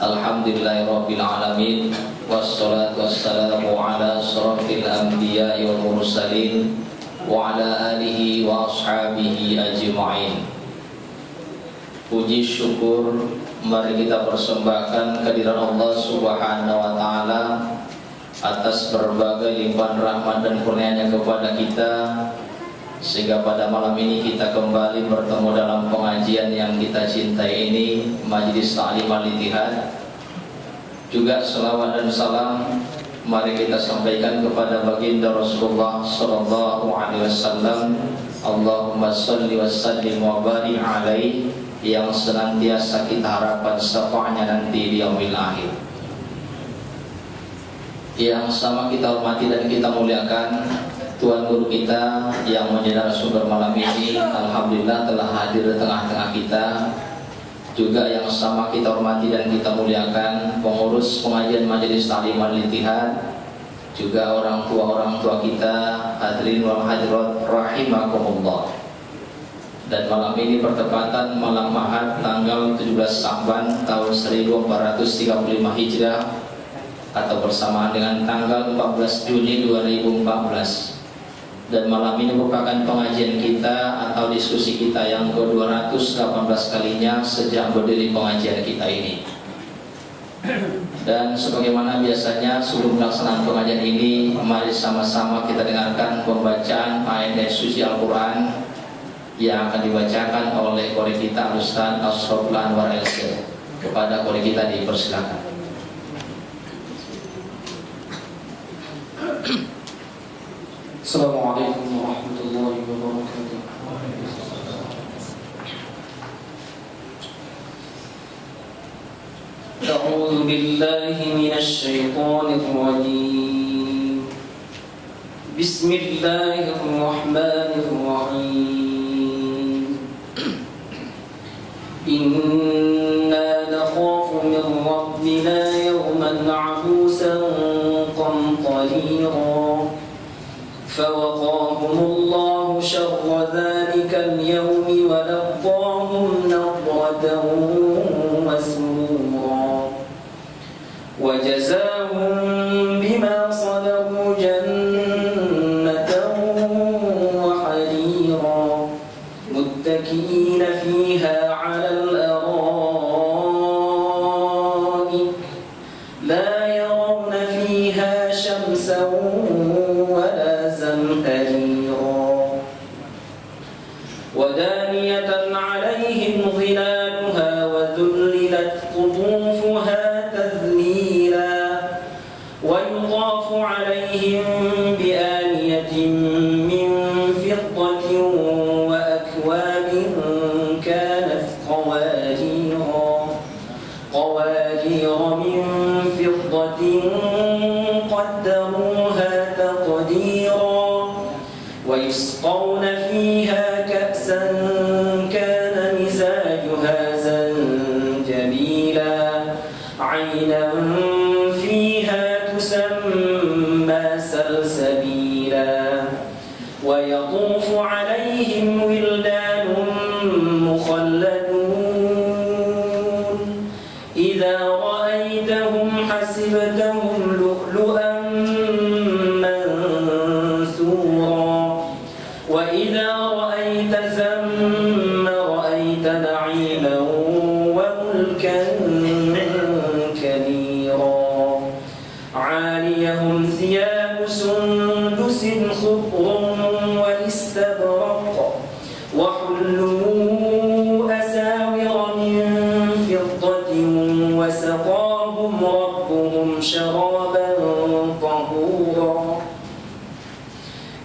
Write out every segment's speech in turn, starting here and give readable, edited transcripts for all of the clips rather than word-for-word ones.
Alhamdulillahirabbil alamin wassalatu wassalamu ala asyrafil anbiya'i wal mursalin wa ala alihi wa ashabihi ajma'in. Puji syukur mari kita persembahkan kehadiran Allah Subhanahu wa taala atas berbagai limpahan rahmat dan kurnia-Nya kepada kita, sehingga pada malam ini kita kembali bertemu dalam pengajian yang kita cintai ini, Majelis Ta'lim Al-Ittihad. Juga selawat dan salam mari kita sampaikan kepada baginda Rasulullah sallallahu alaihi wasallam. Allahumma shalli wa sallim wa barik alaihi, yang senantiasa kita harapkan syafaatnya nanti di yaumil akhir. Yang sama kita hormati dan kita muliakan Tuan Guru kita yang menjadi narasumber malam ini, alhamdulillah telah hadir di tengah-tengah kita. Juga yang sama kita hormati dan kita muliakan pengurus pengajian Majelis Ta'lim Al-Ittihad, juga orang tua kita, hadirin wal hadirat rahimakumullah. Dan malam ini bertepatan malam Ahad tanggal 17 Sya'ban tahun 1435 Hijrah atau bersamaan dengan tanggal 14 Juni 2014. Dan malam ini merupakan pengajian kita atau diskusi kita yang ke-218 kalinya sejak berdiri pengajian kita ini. Dan sebagaimana biasanya sebelum pelaksanaan pengajian ini, mari sama-sama kita dengarkan pembacaan ayat suci Al-Quran yang akan dibacakan oleh qori kita Ustaz Ashraful Anwar LC. Kepada qori kita dipersilakan. Assalamualaikum warahmatullahi wabarakatuh. A'udzu billahi minasy syaithanir rajim. Bismillahirrahmanirrahim. Inna nakhafu min rabbina yawman 'abusan qamtarira. فوقاهم الله شر ذلك اليوم ولقاهم نضرة وسرورا وجزاهم بما صبروا جنة وحريرا متكئين فيها على الأرائك لا يرون فيها شمسا ودانية عليهم ظلالها وذللت قطوفها تذليلا ويطاف عليهم بآنية من فضة وأكواب كانت قوارير من فضة قدروها تقديرا ويسقون فيها كأسا كان مزاجها زنجبيلا عينا فيها تسمى سلسبيلا ويطوف عليهم ولدان مخلدون إذا رأيتهم حسبتهم لؤلؤا منثورا وإذا رأيت ثم رأيت نعيما وملكا كبيرا عاليهم ثياب سندس خضر واستبرق وحلوا أساور من فضة وسقاهم ربهم شرابا طهورا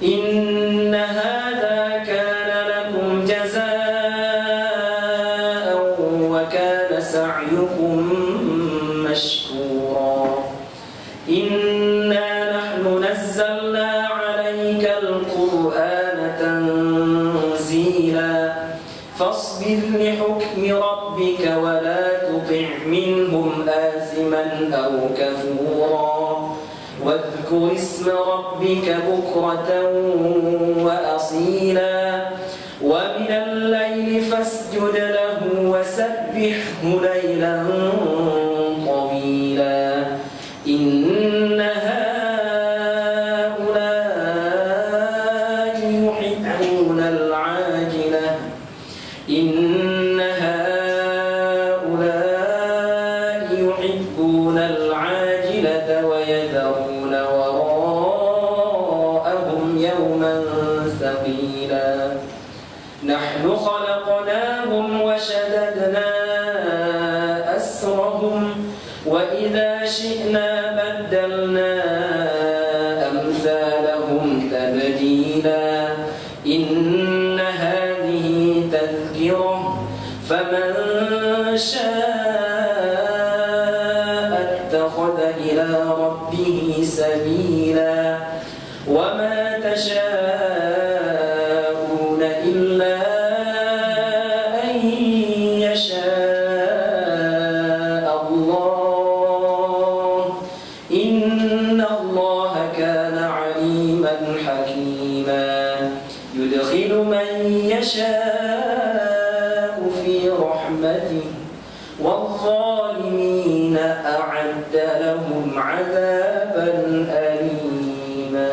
إن هذا كان لكم جزاء وكان سعيكم مشكورا إنا نحن نزلنا عليك القرآن تنزيلا فاصبر لحكم ربك ولا تطع منهم آثما أو كفورا واذكر اسم ربك بكرة وأصيلا ومن الليل فاسجد له وسبحه ليلا غيرهم وإذا شئنا بدلنا أمثالهم تبديلا إن هذه تذكرة فمن شاء اتخذ إلى ربه سبيلا وما تشاءون إلا أن يشاء الله إن الله كان عليما حكيما يدخل من يشاء في رحمته والظالمين أعد لهم عذابا أليما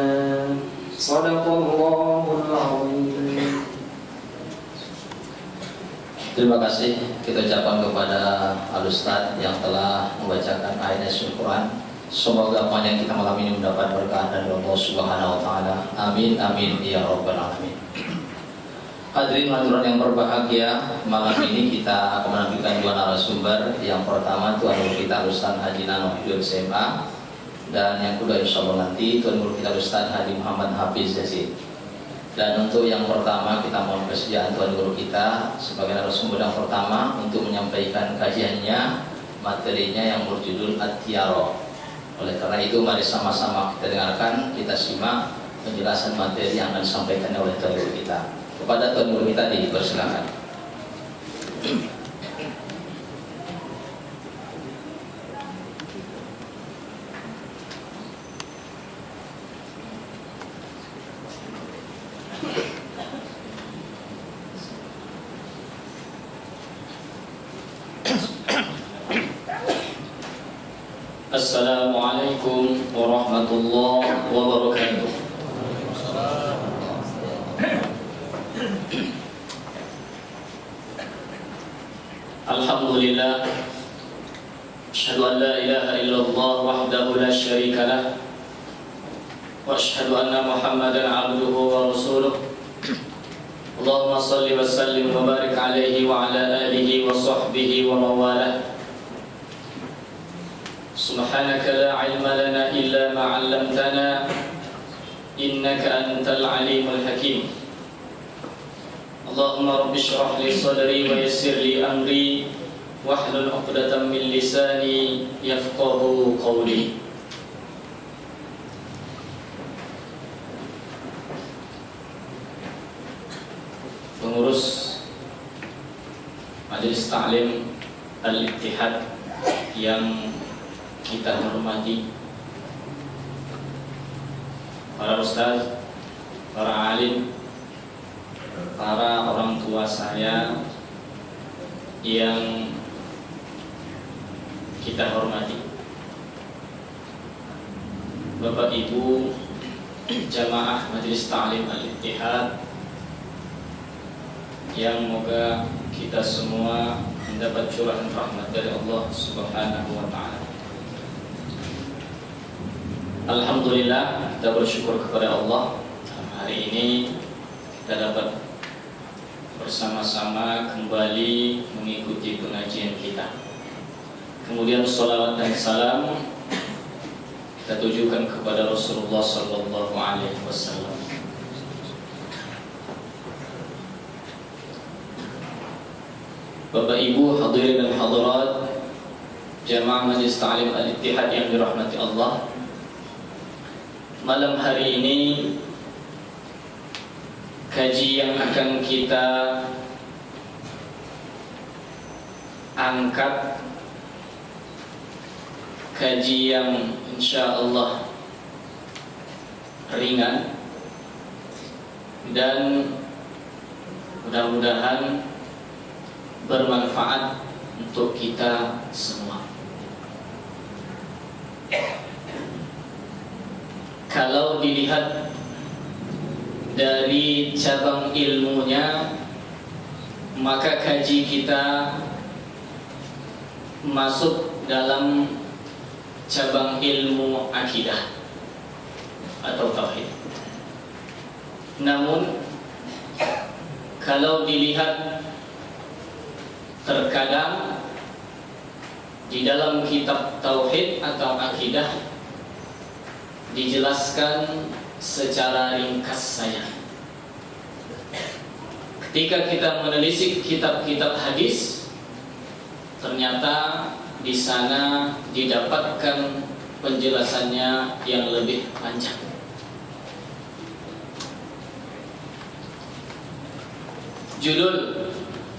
صدق الله العظيم. Terima kasih kita ucapkan kepada Al-Ustaz yang telah membacakan ayat Al-Quran. Semoga panjang kita malam ini mendapat berkah dari Allah Subhanahu wa taala. Amin amin ya rabbal alamin. Hadirin hadirat yang berbahagia, malam ini kita akan menampilkan dua narasumber. Yang pertama Tuan Guru kita Ustaz Haji Nano Hidul SMA, dan yang kedua insyaallah nanti Tuan Guru kita Ustaz Haji Muhammad Hafiz Yazid. Dan untuk yang pertama kita mohon kesediaan Tuan Guru kita sebagai narasumber yang pertama untuk menyampaikan kajiannya, materinya yang berjudul At-Tiaro. Oleh karena itu mari sama-sama kita dengarkan, kita simak penjelasan materi yang akan disampaikan oleh Tuan Guru kita. Kepada Tuan Guru kita dipersilakan. Assalamualaikum warahmatullahi wabarakatuh. Alhamdulillah, asyhadu an la ilaha illallah wahdahu la syarika lah, wa asyhadu anna Muhammadan abduhu wa rasuluh. Allahumma salli wa sallim wa barik alaihi wa ala alihi wa sahbihi wa mawalah. Subhanaka la ilma lana illa ma 'allamtana innaka antal alimul hakim. Allahumma rabbi shrah li sadri wa yassir li amri wahlul 'uqdatam min lisani yafqahu qawli. Pengurus Majelis Ta'lim Al-Ittihad yang kita hormati, para ustaz, para alim, para orang tua saya yang kita hormati, Bapak Ibu jamaah Majelis Ta'lim Al-Ittihad, yang moga kita semua mendapat curahan rahmat dari Allah Subhanahu wa taala. Alhamdulillah, kita bersyukur kepada Allah. Hari ini kita dapat bersama-sama kembali mengikuti pengajian kita. Kemudian salawat dan salam kita tujukan kepada Rasulullah sallallahu alaihi wasallam. Bapak Ibu hadirin dan hadirat jamaah Majelis Ta'lim Al-Ittihad yang dirahmati Allah, malam hari ini kaji yang akan kita angkat, kaji yang insya Allah ringan dan mudah-mudahan bermanfaat untuk kita semua. Kalau dilihat dari cabang ilmunya, maka kaji kita masuk dalam cabang ilmu akidah atau tauhid. Namun kalau dilihat terkadang di dalam kitab tauhid atau akidah dijelaskan secara ringkas saja. Ketika kita menelisik kitab-kitab hadis, ternyata di sana didapatkan penjelasannya yang lebih panjang. Judul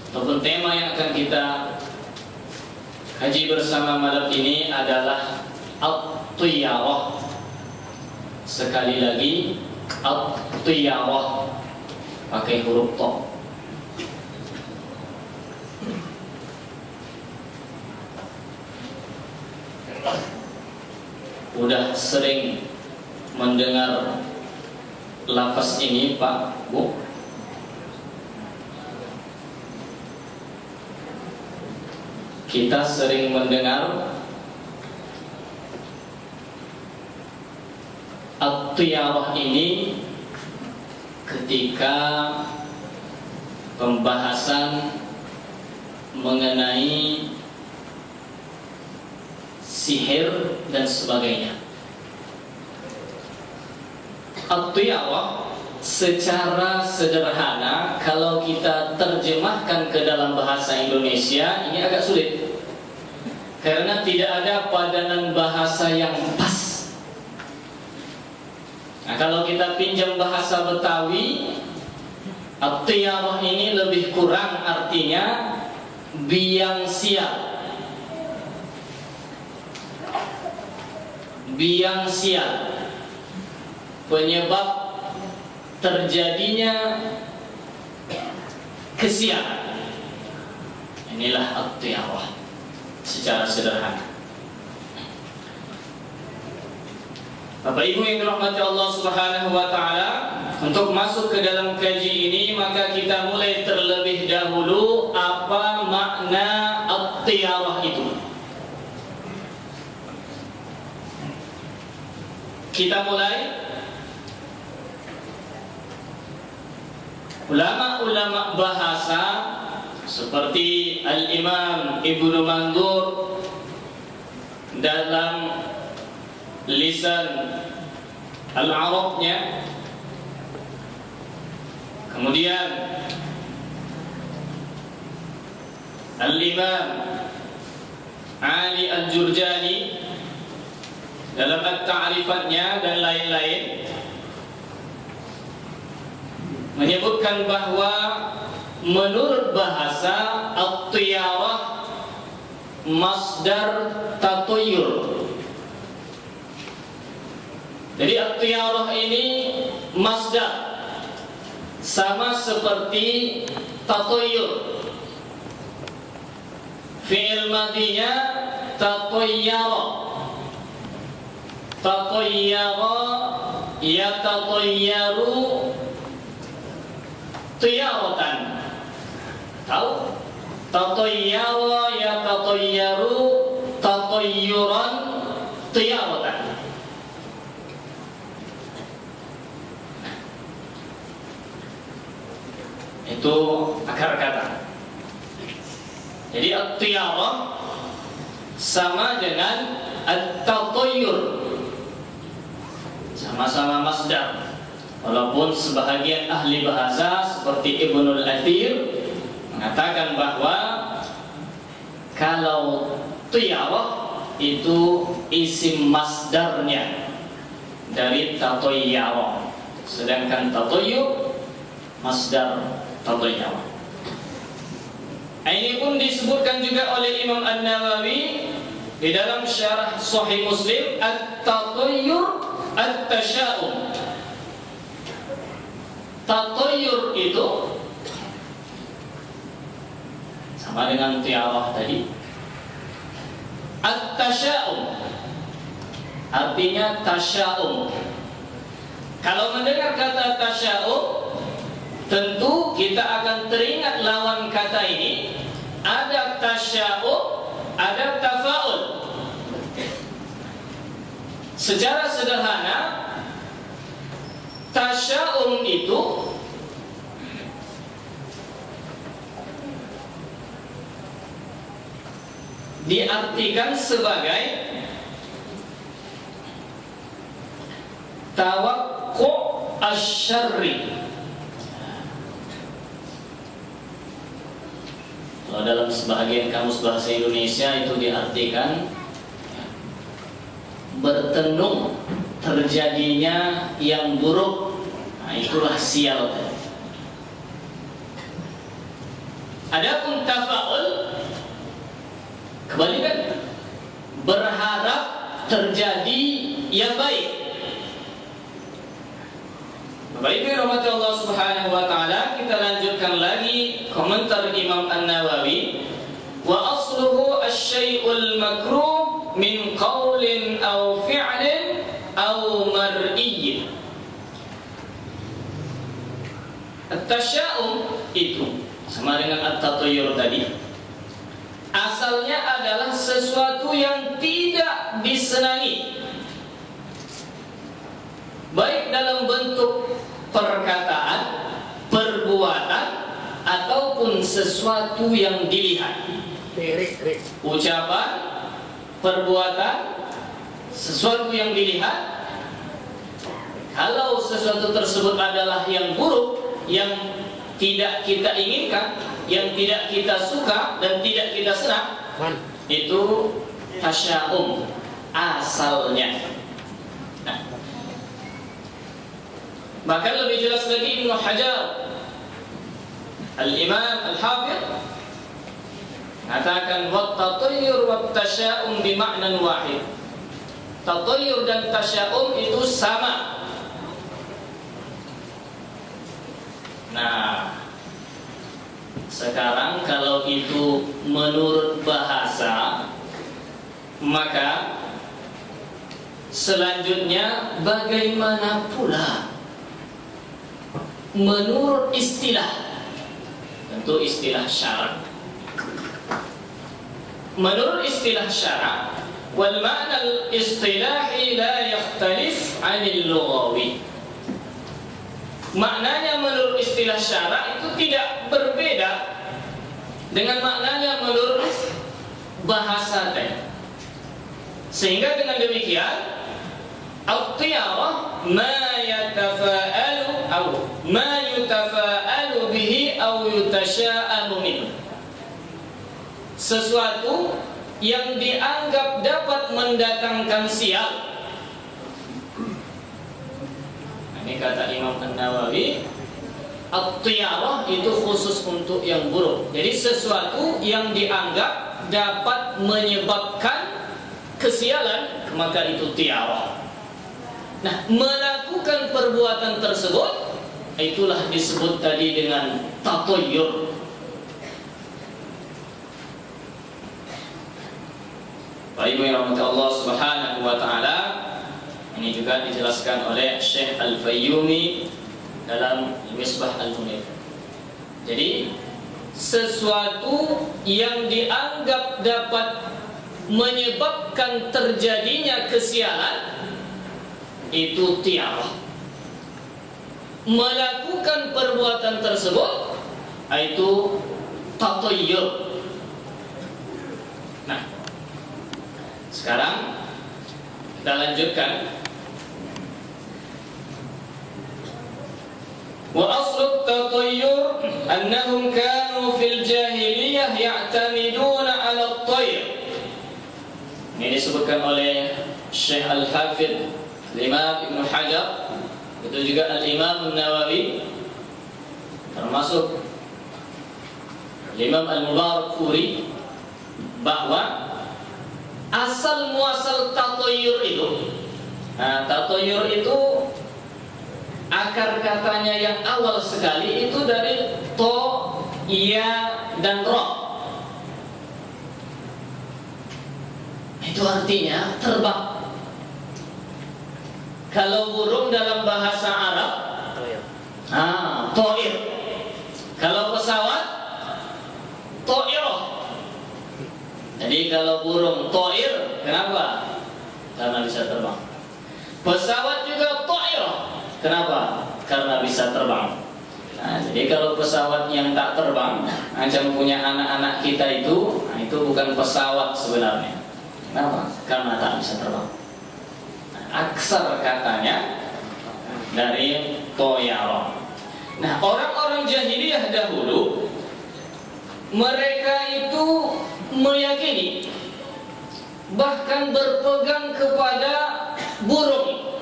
ataupun tema yang akan kita kaji bersama malam ini adalah At-Tiyarah. Sekali lagi, At-Tiyarah pakai huruf ta. Udah sering mendengar lafaz ini, Pak, Bu? Kita sering mendengar At-Tiyarah ini ketika pembahasan mengenai sihir dan sebagainya. At-Tiyarah secara sederhana kalau kita terjemahkan ke dalam bahasa Indonesia ini agak sulit, karena tidak ada padanan bahasa yang pas. Nah, kalau kita pinjam bahasa Betawi, At-Tiyarah ini lebih kurang artinya biang sial. Biang sial, penyebab terjadinya kesialan. Inilah At-Tiyarah secara sederhana. Bapak Ibu yang dirahmati Allah Subhanahu wa taala, untuk masuk ke dalam kaji ini maka kita mulai terlebih dahulu apa makna At-Tiyarah itu. Kita mulai. Ulama-ulama bahasa seperti Al-Imam Ibnu Mandur dalam lisan Al-Arabnya, kemudian Al-Imam Ali Al-Jurjani dalam At-Ta'rifatnya dan lain-lain menyebutkan bahwa menurut bahasa At-Tiyarah masdar tatoyur. Jadi At-Tiyarah ini masdar, sama seperti tatoyur. Fi'il madinya tatoyara. Tatoyara yatatoyaru tiyaratan. Tahu? Tatoyara yatatoyaru tatoyuran tiyaratan. Itu akar kata. Jadi At-Tiyarah sama dengan At-Tatoyur, sama-sama masdar. Walaupun sebahagian ahli bahasa seperti Ibnul Athir mengatakan bahwa kalau Tiyarah itu isim masdarnya dari tatoyara, sedangkan tatoyur masdar tatoyara. Ini pun disebutkan juga oleh Imam An-Nawawi di dalam syarah Sahih Muslim, at-tatoyur at-tasya'um. Tatoyur itu sama dengan tiarah tadi. At-tasya'um artinya tasya'um. Kalau mendengar kata tasya'um, tentu kita akan teringat lawan kata ini. Ada tasya'um, ada tafa'ul. Secara sederhana, tasya'um itu diartikan sebagai tawakku asyarri. Kalau dalam sebagian kamus bahasa Indonesia itu diartikan bertenung terjadinya yang buruk. Nah, itulah sial. Adapun tafa'ul kebalikan, berharap terjadi yang baik. Bapak Ibu rahmati Allah Subhanahu wa taala, kita lanjutkan lagi komentar Imam An-Nawawi. Wa asluhu asy-syai'ul makruh min qaulin aw fi'lin aw mar'iyyin. At-tasya'um itu sama dengan at-tatayyur tadi. Asalnya adalah sesuatu yang tidak disenangi, baik dalam bentuk perkataan, perbuatan, ataupun sesuatu yang dilihat. Ucapan, perbuatan, sesuatu yang dilihat. Kalau sesuatu tersebut adalah yang buruk, yang tidak kita inginkan, yang tidak kita suka dan tidak kita senang, itu tasya'um asalnya. Bahkan lebih jelas lagi Ibnu Hajar Al-Imam Al-Hafidh mengatakan wat tatayyur wat tasya'um bima'nan wahid. Tatayyur dan tasya'um itu sama. Nah, sekarang kalau itu menurut bahasa, maka selanjutnya bagaimana pula menurut istilah? Tentu istilah syara'. Menurut istilah syara', wal ma'na al-istilahi la yakhtalif 'anil lughawi. Maknanya menurut istilah syara' itu tidak berbeda dengan maknanya menurut bahasa tadi. Sehingga dengan demikian at-tiyarah ma yatafa'alu aw ma yutafa'alu bihi aw yutasha'amu minhu. Sesuatu yang dianggap dapat mendatangkan sial. Ini kata Imam An-Nawawi, at-tiyarah itu khusus untuk yang buruk. Jadi sesuatu yang dianggap dapat menyebabkan kesialan, maka itu tiyarah. Nah, melakukan perbuatan tersebut itulah disebut tadi dengan tatayyur. Baik, rahmat Allah Subhanahu wa taala, ini juga dijelaskan oleh Syekh Al-Fayyumi dalam Misbah Al-Munir. Jadi sesuatu yang dianggap dapat menyebabkan terjadinya kesialan itu tiyarah. Melakukan perbuatan tersebut itu tatayyur. Nah, sekarang kita lanjutkan. Wa aslu tatayyur annahum kanu fil jahiliyah ya'tamiduna 'ala at-tayr. Ini disebutkan oleh Syekh Al-Hafidh Imam Ibnu Hajar, itu juga Al-Imam An-Nawawi, termasuk Imam Al-Mubarakfuri, bahwa asal muasal tatayyur itu, nah, tatayyur itu akar katanya yang awal sekali itu dari to, ya, dan ro. Itu artinya terbang. Kalau burung dalam bahasa Arab, to'ir. Kalau pesawat, to'irah. Jadi kalau burung to'ir, kenapa? Karena bisa terbang. Pesawat juga to'irah. Kenapa? Karena bisa terbang. Nah, jadi kalau pesawat yang tak terbang, macam punya anak-anak kita itu itu bukan pesawat sebenarnya. Kenapa? Karena tak bisa terbang. Aksar katanya dari toyaro. Nah, orang-orang jahiliyah dahulu mereka itu meyakini, bahkan berpegang kepada burung.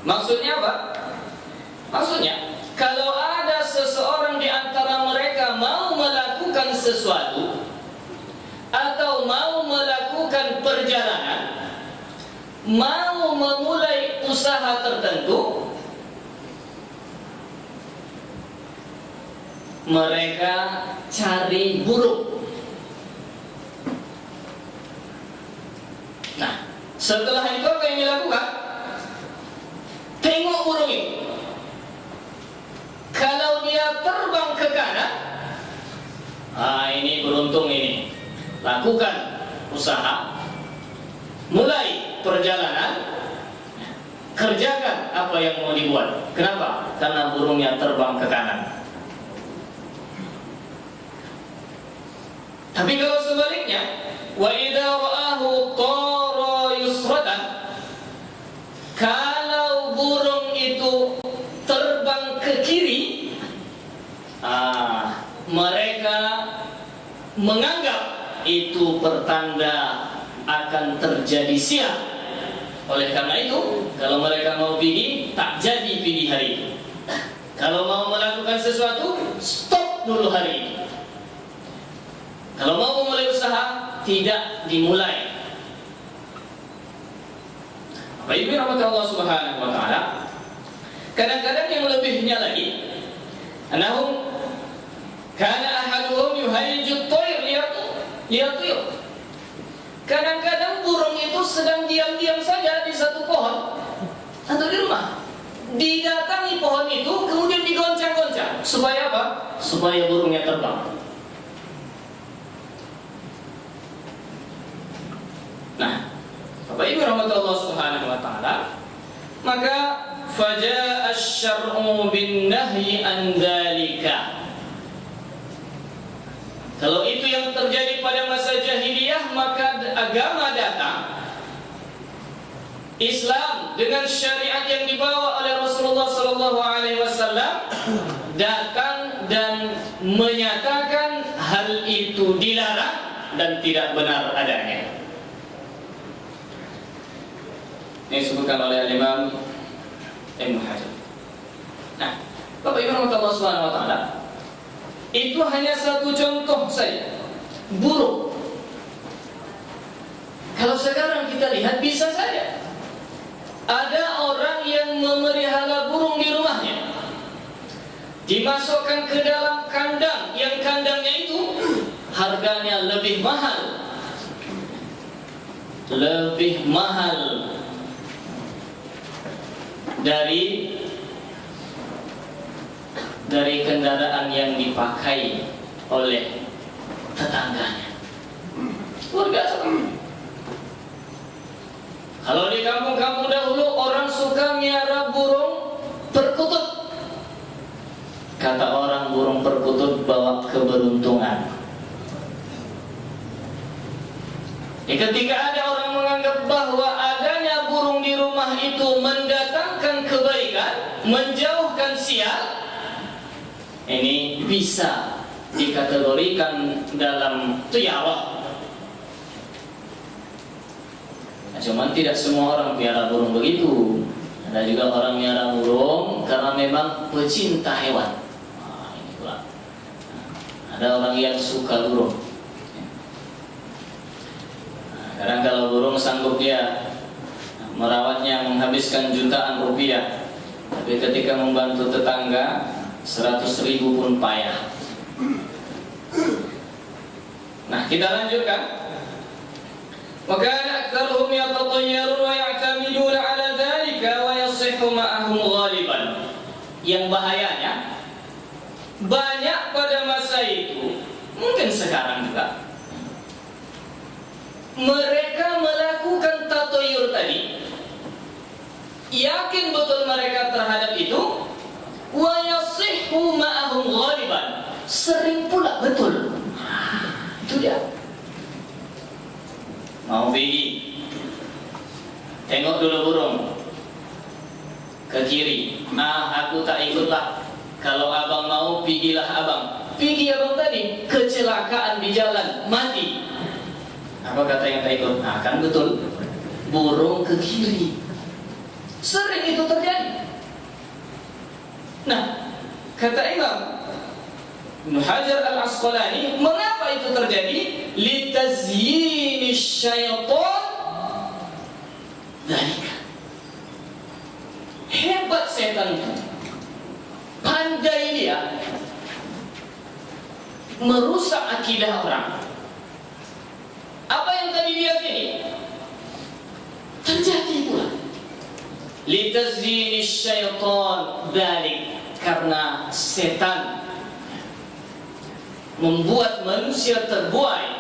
Maksudnya apa? Maksudnya, kalau ada seseorang di antara mereka mau melakukan sesuatu atau mau melakukan perjalanan, mau memulai usaha tertentu, mereka cari burung. Nah, setelah itu apa yang dilakukan? Tengok burung itu. Kalau dia terbang ke kanan, ini beruntung ini. Lakukan usaha, mulai perjalanan, kerjakan apa yang mau dibuat. Kenapa? Karena burungnya terbang ke kanan. Tapi kalau sebaliknya, wa idza ra'ahu tara yusratan, kalau burung itu terbang ke kiri, mereka menganggap itu pertanda akan terjadi siang. Oleh karena itu, kalau mereka mau pergi, tak jadi pergi hari itu. Kalau mau melakukan sesuatu, stop dulu hari ini. Kalau mau memulai usaha, tidak dimulai. Bapak Ibu rahmat Allah Subhanahu wa taala. Kadang-kadang yang lebihnya lagi, anahum kana ahaduhum yuhayyiju at-tayr liyatir. Kadang-kadang burung itu sedang diam-diam saja di satu pohon atau di rumah. Didatangi pohon itu, kemudian digoncang-goncang. Supaya apa? Supaya burungnya terbang. Nah, Bapak Ibu rahmatullah subhanahu wa ta'ala, maka faja'a asy-syar'u bin nahyi an dzalika. Kalau itu yang terjadi pada masa jahiliyah, maka agama datang, Islam dengan syariat yang dibawa oleh Rasulullah sallallahu alaihi wasallam datang dan menyatakan hal itu dilarang dan tidak benar adanya. Ini disebutkan oleh Imam Ibnu Hajar. Nah, Bapak Ibu rahmatullah subhanahu wa ta'ala, itu hanya satu contoh saja, burung. Kalau sekarang kita lihat, bisa saja ada orang yang memelihara burung di rumahnya, dimasukkan ke dalam kandang, yang kandangnya itu harganya lebih mahal dari kendaraan yang dipakai oleh tetangganya. Luar biasa. Kalau di kampung-kampung dahulu orang suka miara burung perkutut. Kata orang, burung perkutut bawa keberuntungan. Ketika ada orang menganggap bahwa adanya burung di rumah itu mendatangkan kebaikan, menjauhkan sial, ini bisa dikategorikan dalam tiarah. Cuman tidak semua orang piara burung begitu. Ada juga orang piara burung karena memang pecinta hewan. Ini pula. Ada orang yang suka burung. Kadang kalau burung sanggup dia merawatnya menghabiskan jutaan rupiah, tapi ketika membantu tetangga 100.000 pun payah. Nah, kita lanjutkan. Maka aktsaruhum yatatayyarun wa ya'tamiduna 'ala dzalika wa yasihhu ma'ahum ghaliban. Yang bahayanya, banyak pada masa itu, mungkin sekarang juga, mereka melakukan tatoyur tadi, yakin betul mereka terhadap itu, wa yasihhu ma'ahum ghaliban, sering pula betul. Itu dia. mau pergi, tengok dulu burung ke kiri. Aku tak ikutlah. Kalau abang mau, pergilah abang. Pergi abang tadi, kecelakaan di jalan, mati. Apa kata yang tak ikut? Kan betul, burung ke kiri. Sering itu terjadi. Nah, kata Imam Ibnu Hajar Al-Asqalani, mengapa itu terjadi? Litazyini syaitan dzalika. Hebat setan itu, pandai dia merusak akidah orang. Apa yang tadi dia yakini terjadi pula. Litazyini syaitan dzalik, karena setan membuat manusia terbuai,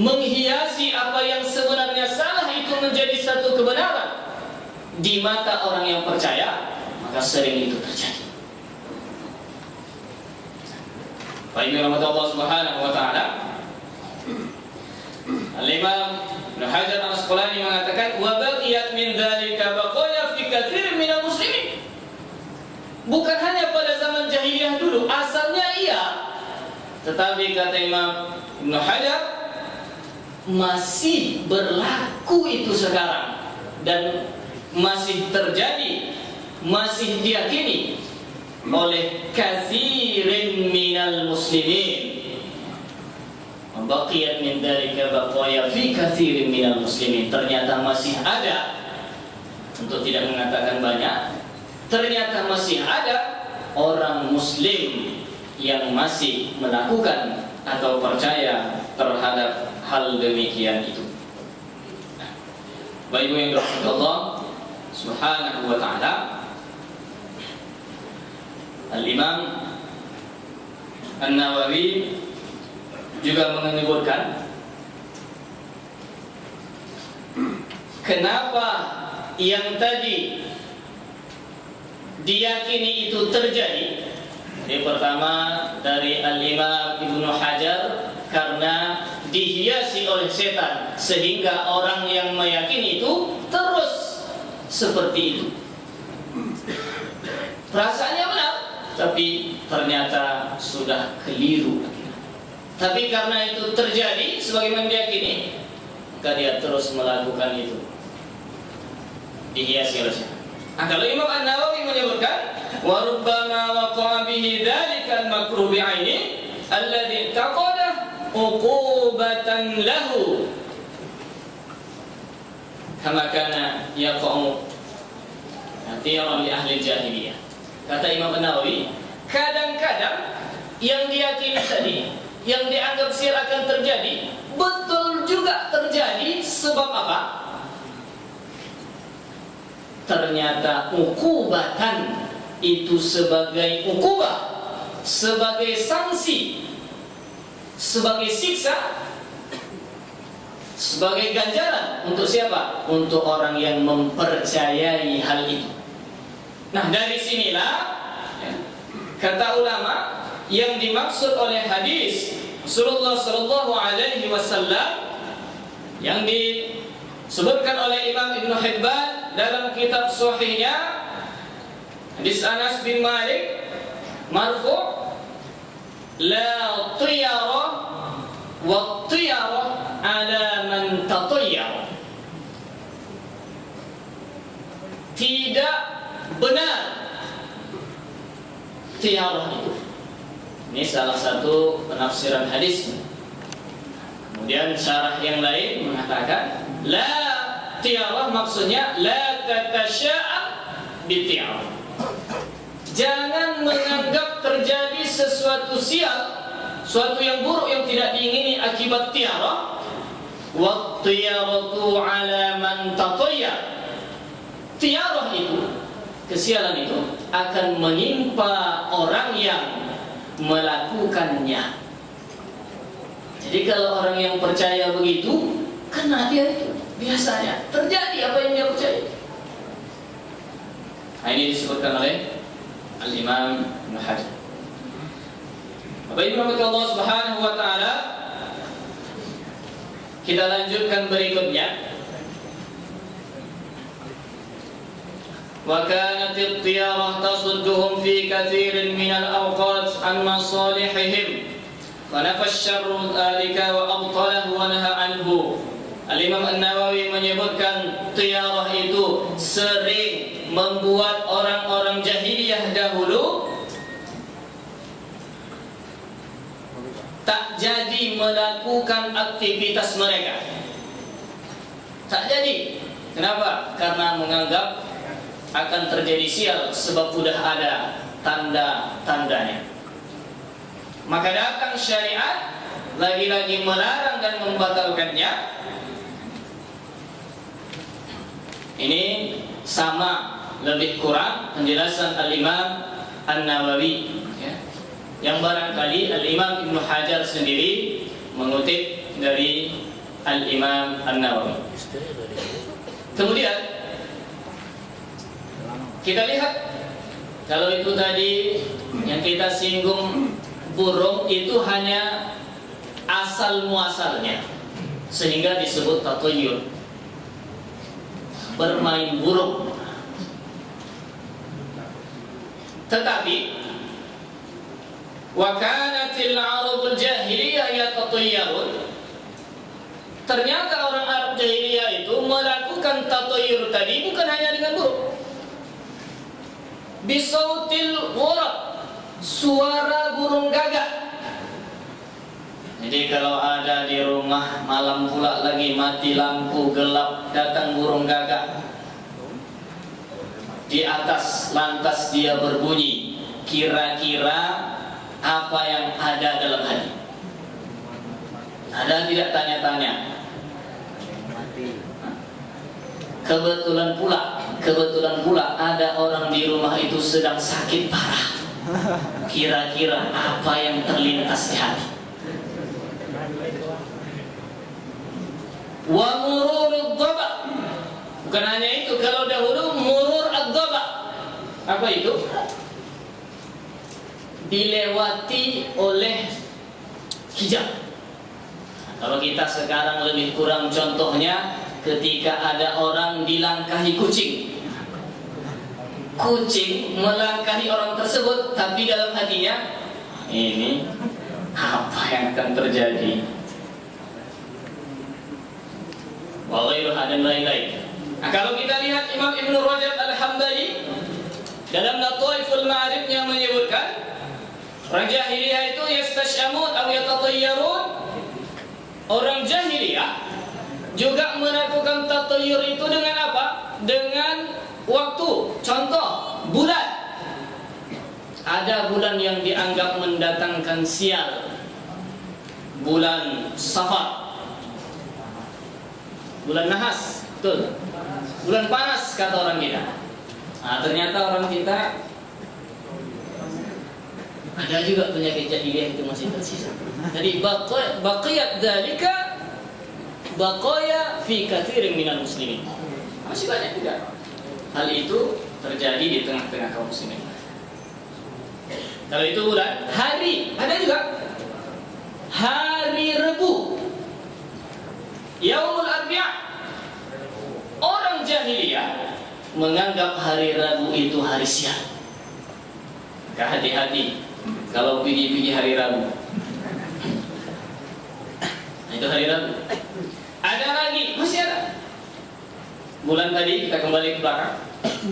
menghiasi apa yang sebenarnya salah itu menjadi satu kebenaran di mata orang yang percaya, maka sering itu terjadi. Baik, rahmat Allah Subhanahu wa taala. Al-Imam Ibnu Hajar Al-Asqalani mengatakan, wa baqiyat min dzalika baqaya fi katsirin minal muslimin. Bukan hanya pada zaman jahiliyah dulu, asalnya iya, tetapi kata Imam Ibnu Hajar, masih berlaku itu sekarang dan masih terjadi, masih diyakini oleh katsirin minal muslimin. Baqiyat min dzalika baqaya fi katsirin minal muslimin. Ternyata masih ada, untuk tidak mengatakan banyak, ternyata masih ada orang muslim yang masih melakukan atau percaya terhadap hal demikian itu. Baik yang dirahmati Allah Subhanahu wa taala, Al-Imam An-Nawawi juga menyebutkan kenapa yang tadi diyakini itu terjadi. Yang pertama dari Al-Imam Ibnu Hajar, karena dihiasi oleh setan sehingga orang yang meyakini itu terus seperti itu. Perasaannya benar, tapi ternyata sudah keliru. Tapi karena itu terjadi sebagaimana diyakini, maka dia terus melakukan itu, dihiasi oleh setan. Kalau Imam An-Nawawi menyebutkan, wa rubbama waqa'a bihi dzalika al-makruh bi'aini alladhi taqada uqubatan lahu kama kana yaqa'u kathiran li ahli jahiliyah. Kata Imam An-Nawawi, kadang-kadang yang diyakini tadi, yang dianggap sir akan terjadi, betul juga terjadi. Sebab apa? Ternyata ukubatan itu sebagai ukubah, sebagai sanksi, sebagai siksa, sebagai ganjaran untuk siapa? Untuk orang yang mempercayai hal itu. Nah, dari sinilah kata ulama, yang dimaksud oleh hadis Rasulullah sallallahu alaihi wasallam yang disebutkan oleh Imam Ibnu Hibban dalam kitab sahihnya, hadis Anas bin Malik marfu', la tiyara wa tiyara ala man tatayyara. Tidak benar tiyarah itu. Ini salah satu penafsiran hadis. Kemudian syarah yang lain mengatakan la tiyarah maksudnya la tatasya'am bi tiyarah. Jangan menganggap terjadi sesuatu sial, suatu yang buruk yang tidak diingini akibat tiyarah. Wa tiyaratu ala man tatayyar. Tiyarah itu, kesialan itu akan menimpa orang yang melakukannya. Jadi kalau orang yang percaya begitu, kena dia itu. Biasanya terjadi apa yang dia percaya. Nah, ini disebutkan oleh Al-Imam Ibnu Hajar. Bapak Ibu rahmati Allah Subhanahu wa taala, Kita lanjutkan berikutnya. Wa kanat at-tiyarah tasudduhum fi katsirin min al-awqat an masalihihim fa nafa asy-syarru dzalika wa abtalahu wa naha anhu. Al-Imam An-Nawawi menyebutkan tiyarah itu sering membuat orang-orang jahiliyah dahulu tak jadi melakukan aktivitas mereka. Tak jadi. Kenapa? Karena menganggap akan terjadi sial sebab sudah ada tanda-tandanya. Maka datang syariat lagi-lagi melarang dan membatalkannya. Ini sama lebih kurang penjelasan Al-Imam An-Nawawi, ya, yang barangkali Al-Imam Ibnu Hajar sendiri mengutip dari Al-Imam An-Nawawi. Kemudian kita lihat, kalau itu tadi yang kita singgung, burung itu hanya asal muasalnya sehingga disebut tathayyur, bermain burung. Tetapi wa kanatil arabul jahiliyah yatatayyarun, ternyata orang Arab jahiliyah itu melakukan tatayyur tadi bukan hanya dengan burung. Bisautil ghurab, suara burung gagak. Jadi kalau ada di rumah malam pula lagi mati lampu gelap, datang burung gagak di atas lantas dia berbunyi, kira-kira apa yang ada dalam hati? Ada tidak tanya-tanya? Kebetulan pula ada orang di rumah itu sedang sakit parah. Kira-kira apa yang terlintas di hati? Wa murur ad-dhaba. Bukan hanya itu, kalau dahulu murur ad-dhaba. Apa itu? Dilewati oleh hijab. Kalau kita sekarang lebih kurang, contohnya ketika ada orang dilangkahi kucing. Kucing melangkahi orang tersebut, tapi dalam hatinya, ini apa yang akan terjadi? Wa ghairuha dan lain-lain. Nah, kalau kita lihat Imam Ibnu Rajab Al-Hambali dalam Lataiful Ma'arif yang menyebutkan orang jahiliyah itu yastasyamun atau yatatayyarun. Orang jahiliyah juga melakukan tatayyur itu dengan apa? Dengan waktu. Contoh, bulan. Ada bulan yang dianggap mendatangkan sial. Bulan Safar. Bulan Nahas, betul. Bulan panas kata orang kita. Nah, ternyata orang kita ada juga penyakit jahiliyah itu masih tersisa. Jadi baqiyat dzalika baqaya fi katsirin minal muslimin. Masih banyak juga hal itu terjadi di tengah-tengah kaum muslimin. Kalau itu bulan, hari, ada juga hari Rebu, Yaumul Arbi'a. Orang jahiliyah menganggap hari Rabu itu hari sial. Maka hati-hati kalau pergi hari Rabu. Nah, itu hari Rabu. Ada lagi, masih ada. Bulan tadi kita kembali ke belakang.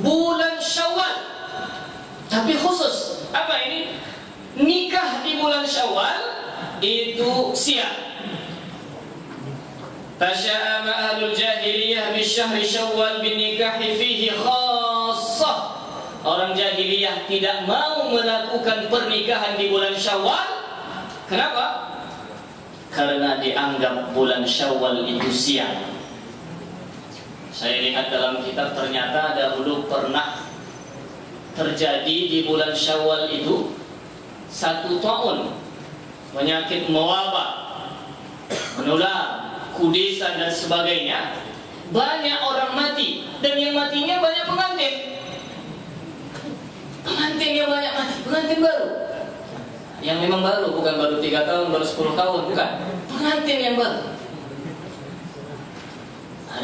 Bulan Syawal. Tapi khusus. Apa ini? Nikah di bulan Syawal itu sial. Tasya'ama ahlul jahiliyah bisyahri Syawal bin nikahi fihi khassah. Orang jahiliyah tidak mau melakukan pernikahan di bulan Syawal. Kenapa? Karena dianggap bulan Syawal itu sial. Saya lihat dalam kitab, ternyata dahulu pernah terjadi di bulan Syawal itu 1 tahun penyakit mewabah, menular, kudisan dan sebagainya. Banyak orang mati, dan yang matinya banyak pengantin. Pengantinnya banyak mati, pengantin baru. Yang memang baru, bukan baru 3 tahun, baru 10 tahun, bukan. Pengantin yang baru.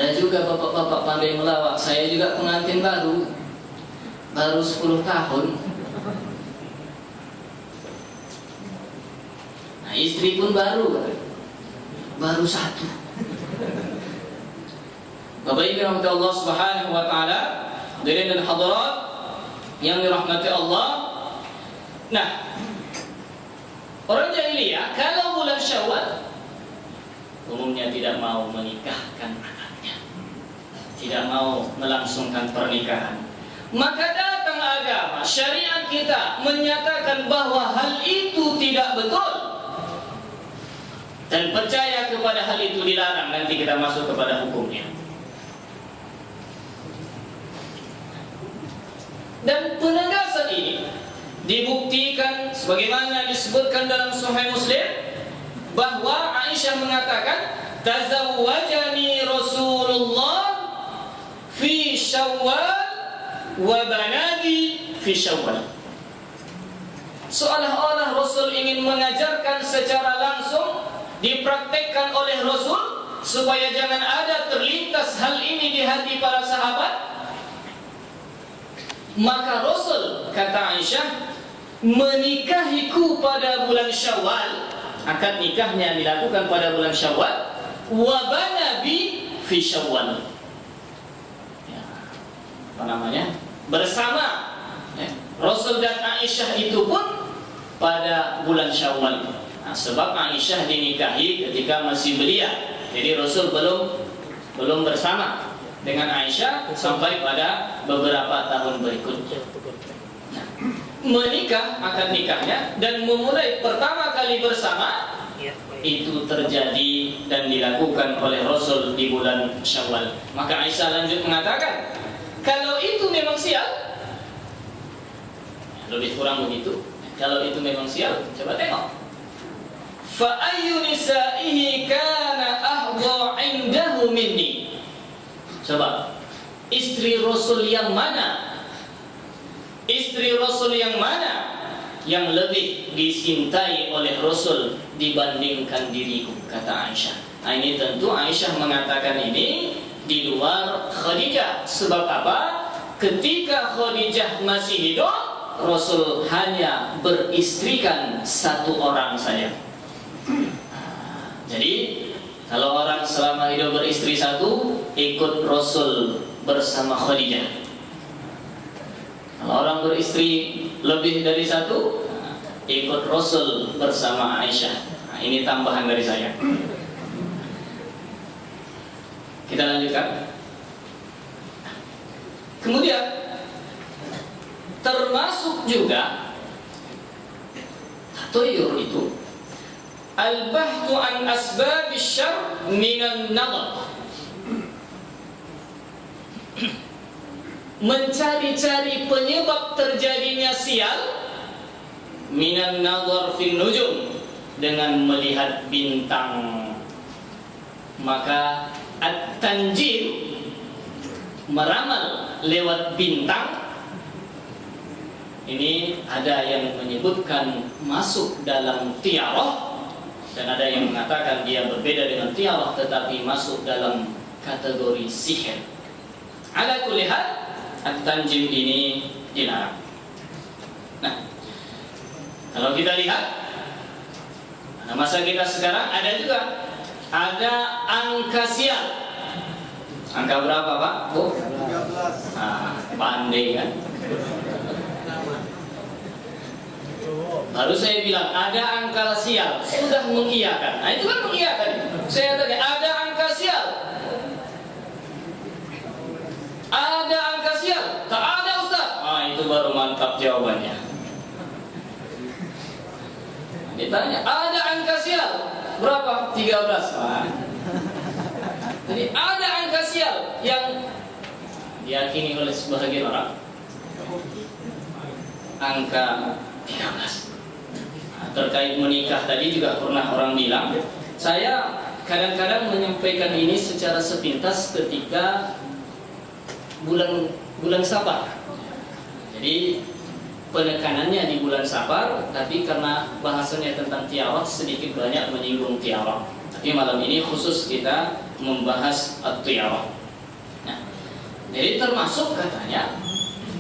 Ada juga bapak-bapak pandai melawak. Saya juga pengantin baru 10 tahun. Nah, istri pun baru 1. Bapak Ibu rahmati Allah Subhanahu wa taala, hadirin dan hadirat yang dirahmati Allah. Nah, orang jahiliyah kalau bulan Syawal umumnya tidak mau menikahkan anaknya, tidak mau melangsungkan pernikahan. Maka datang agama, syariat kita menyatakan bahwa hal itu tidak betul, dan percaya kepada hal itu dilarang. Nanti kita masuk kepada hukumnya. Dan penegasan ini dibuktikan sebagaimana disebutkan dalam Sahih Muslim, bahwa Aisyah mengatakan, tazawwajani Rasulullah fi Syawal wa banati fi Syawal. Seolah-olah Rasul ingin mengajarkan secara langsung, dipraktekkan oleh Rasul, supaya jangan ada terlintas hal ini di hati para sahabat. Maka Rasul, kata Aisyah, menikahiku pada bulan Syawal, akad nikahnya dilakukan pada bulan Syawal, wa bana bi fi Syawal. Ya, apa namanya? Bersama. Ya, Rasul dan Aisyah itu pun pada bulan Syawal. Nah, sebab Aisyah dinikahi ketika masih belia. Jadi Rasul belum bersama dengan Aisyah sampai pada beberapa tahun berikutnya. Nah, menikah, akad nikahnya, dan memulai pertama kali bersama itu terjadi dan dilakukan oleh Rasul di bulan Syawal. Maka Aisyah lanjut mengatakan, kalau itu memang sial, lebih kurang begitu. Kalau itu memang sial, coba tengok. Fa ayyu nisaihi kana ahdha 'indahu minni. Coba, istri Rasul yang mana? Istri Rasul yang mana yang lebih dicintai oleh Rasul dibandingkan diriku, kata Aisyah. Nah, ini tentu Aisyah mengatakan ini di luar Khadijah. Sebab apa? Ketika Khadijah masih hidup, Rasul hanya beristrikan 1 orang saja. Jadi kalau orang selama hidup beristri 1, ikut Rasul bersama Khadijah. Kalau orang beristri lebih dari 1, ikut Rasul bersama Aisyah. Nah, ini tambahan dari saya. Kita lanjutkan. Kemudian termasuk juga tatoyur itu al-bahthu an asbabis syarr minan nadar. Mencari-cari penyebab terjadinya sial minan nadar fil nujum, dengan melihat bintang. Maka at-tanjim, meramal lewat bintang, ini ada yang menyebutkan masuk dalam tiarah, dan ada yang mengatakan dia berbeda dengan tiarah tetapi masuk dalam kategori sihir. Ala kulli hal, at-tanjim ini dilarang. Nah, kalau kita lihat pada masa kita sekarang ada angka sial. Angka berapa, Pak? Bu? 13. Pandai kan? Baru saya bilang ada angka sial, sudah mengiyakan. Nah, itu kan mengiyakan. Saya tanya, ada angka sial? Ada angka sial? Tak ada, Ustaz. Itu baru mantap jawabannya. Ditanya, ada angka sial? Berapa? 13. Jadi ada angka sial yang diyakini oleh sebagian orang. Angka 13. Terkait menikah tadi juga pernah orang bilang, saya kadang-kadang menyampaikan ini secara sepintas ketika bulan Safar. Jadi penekanannya di bulan Safar, tapi karena bahasanya tentang tiarah sedikit banyak menyinggung tiarah. Tapi malam ini khusus kita membahas at-tiyarah. Nah, jadi termasuk katanya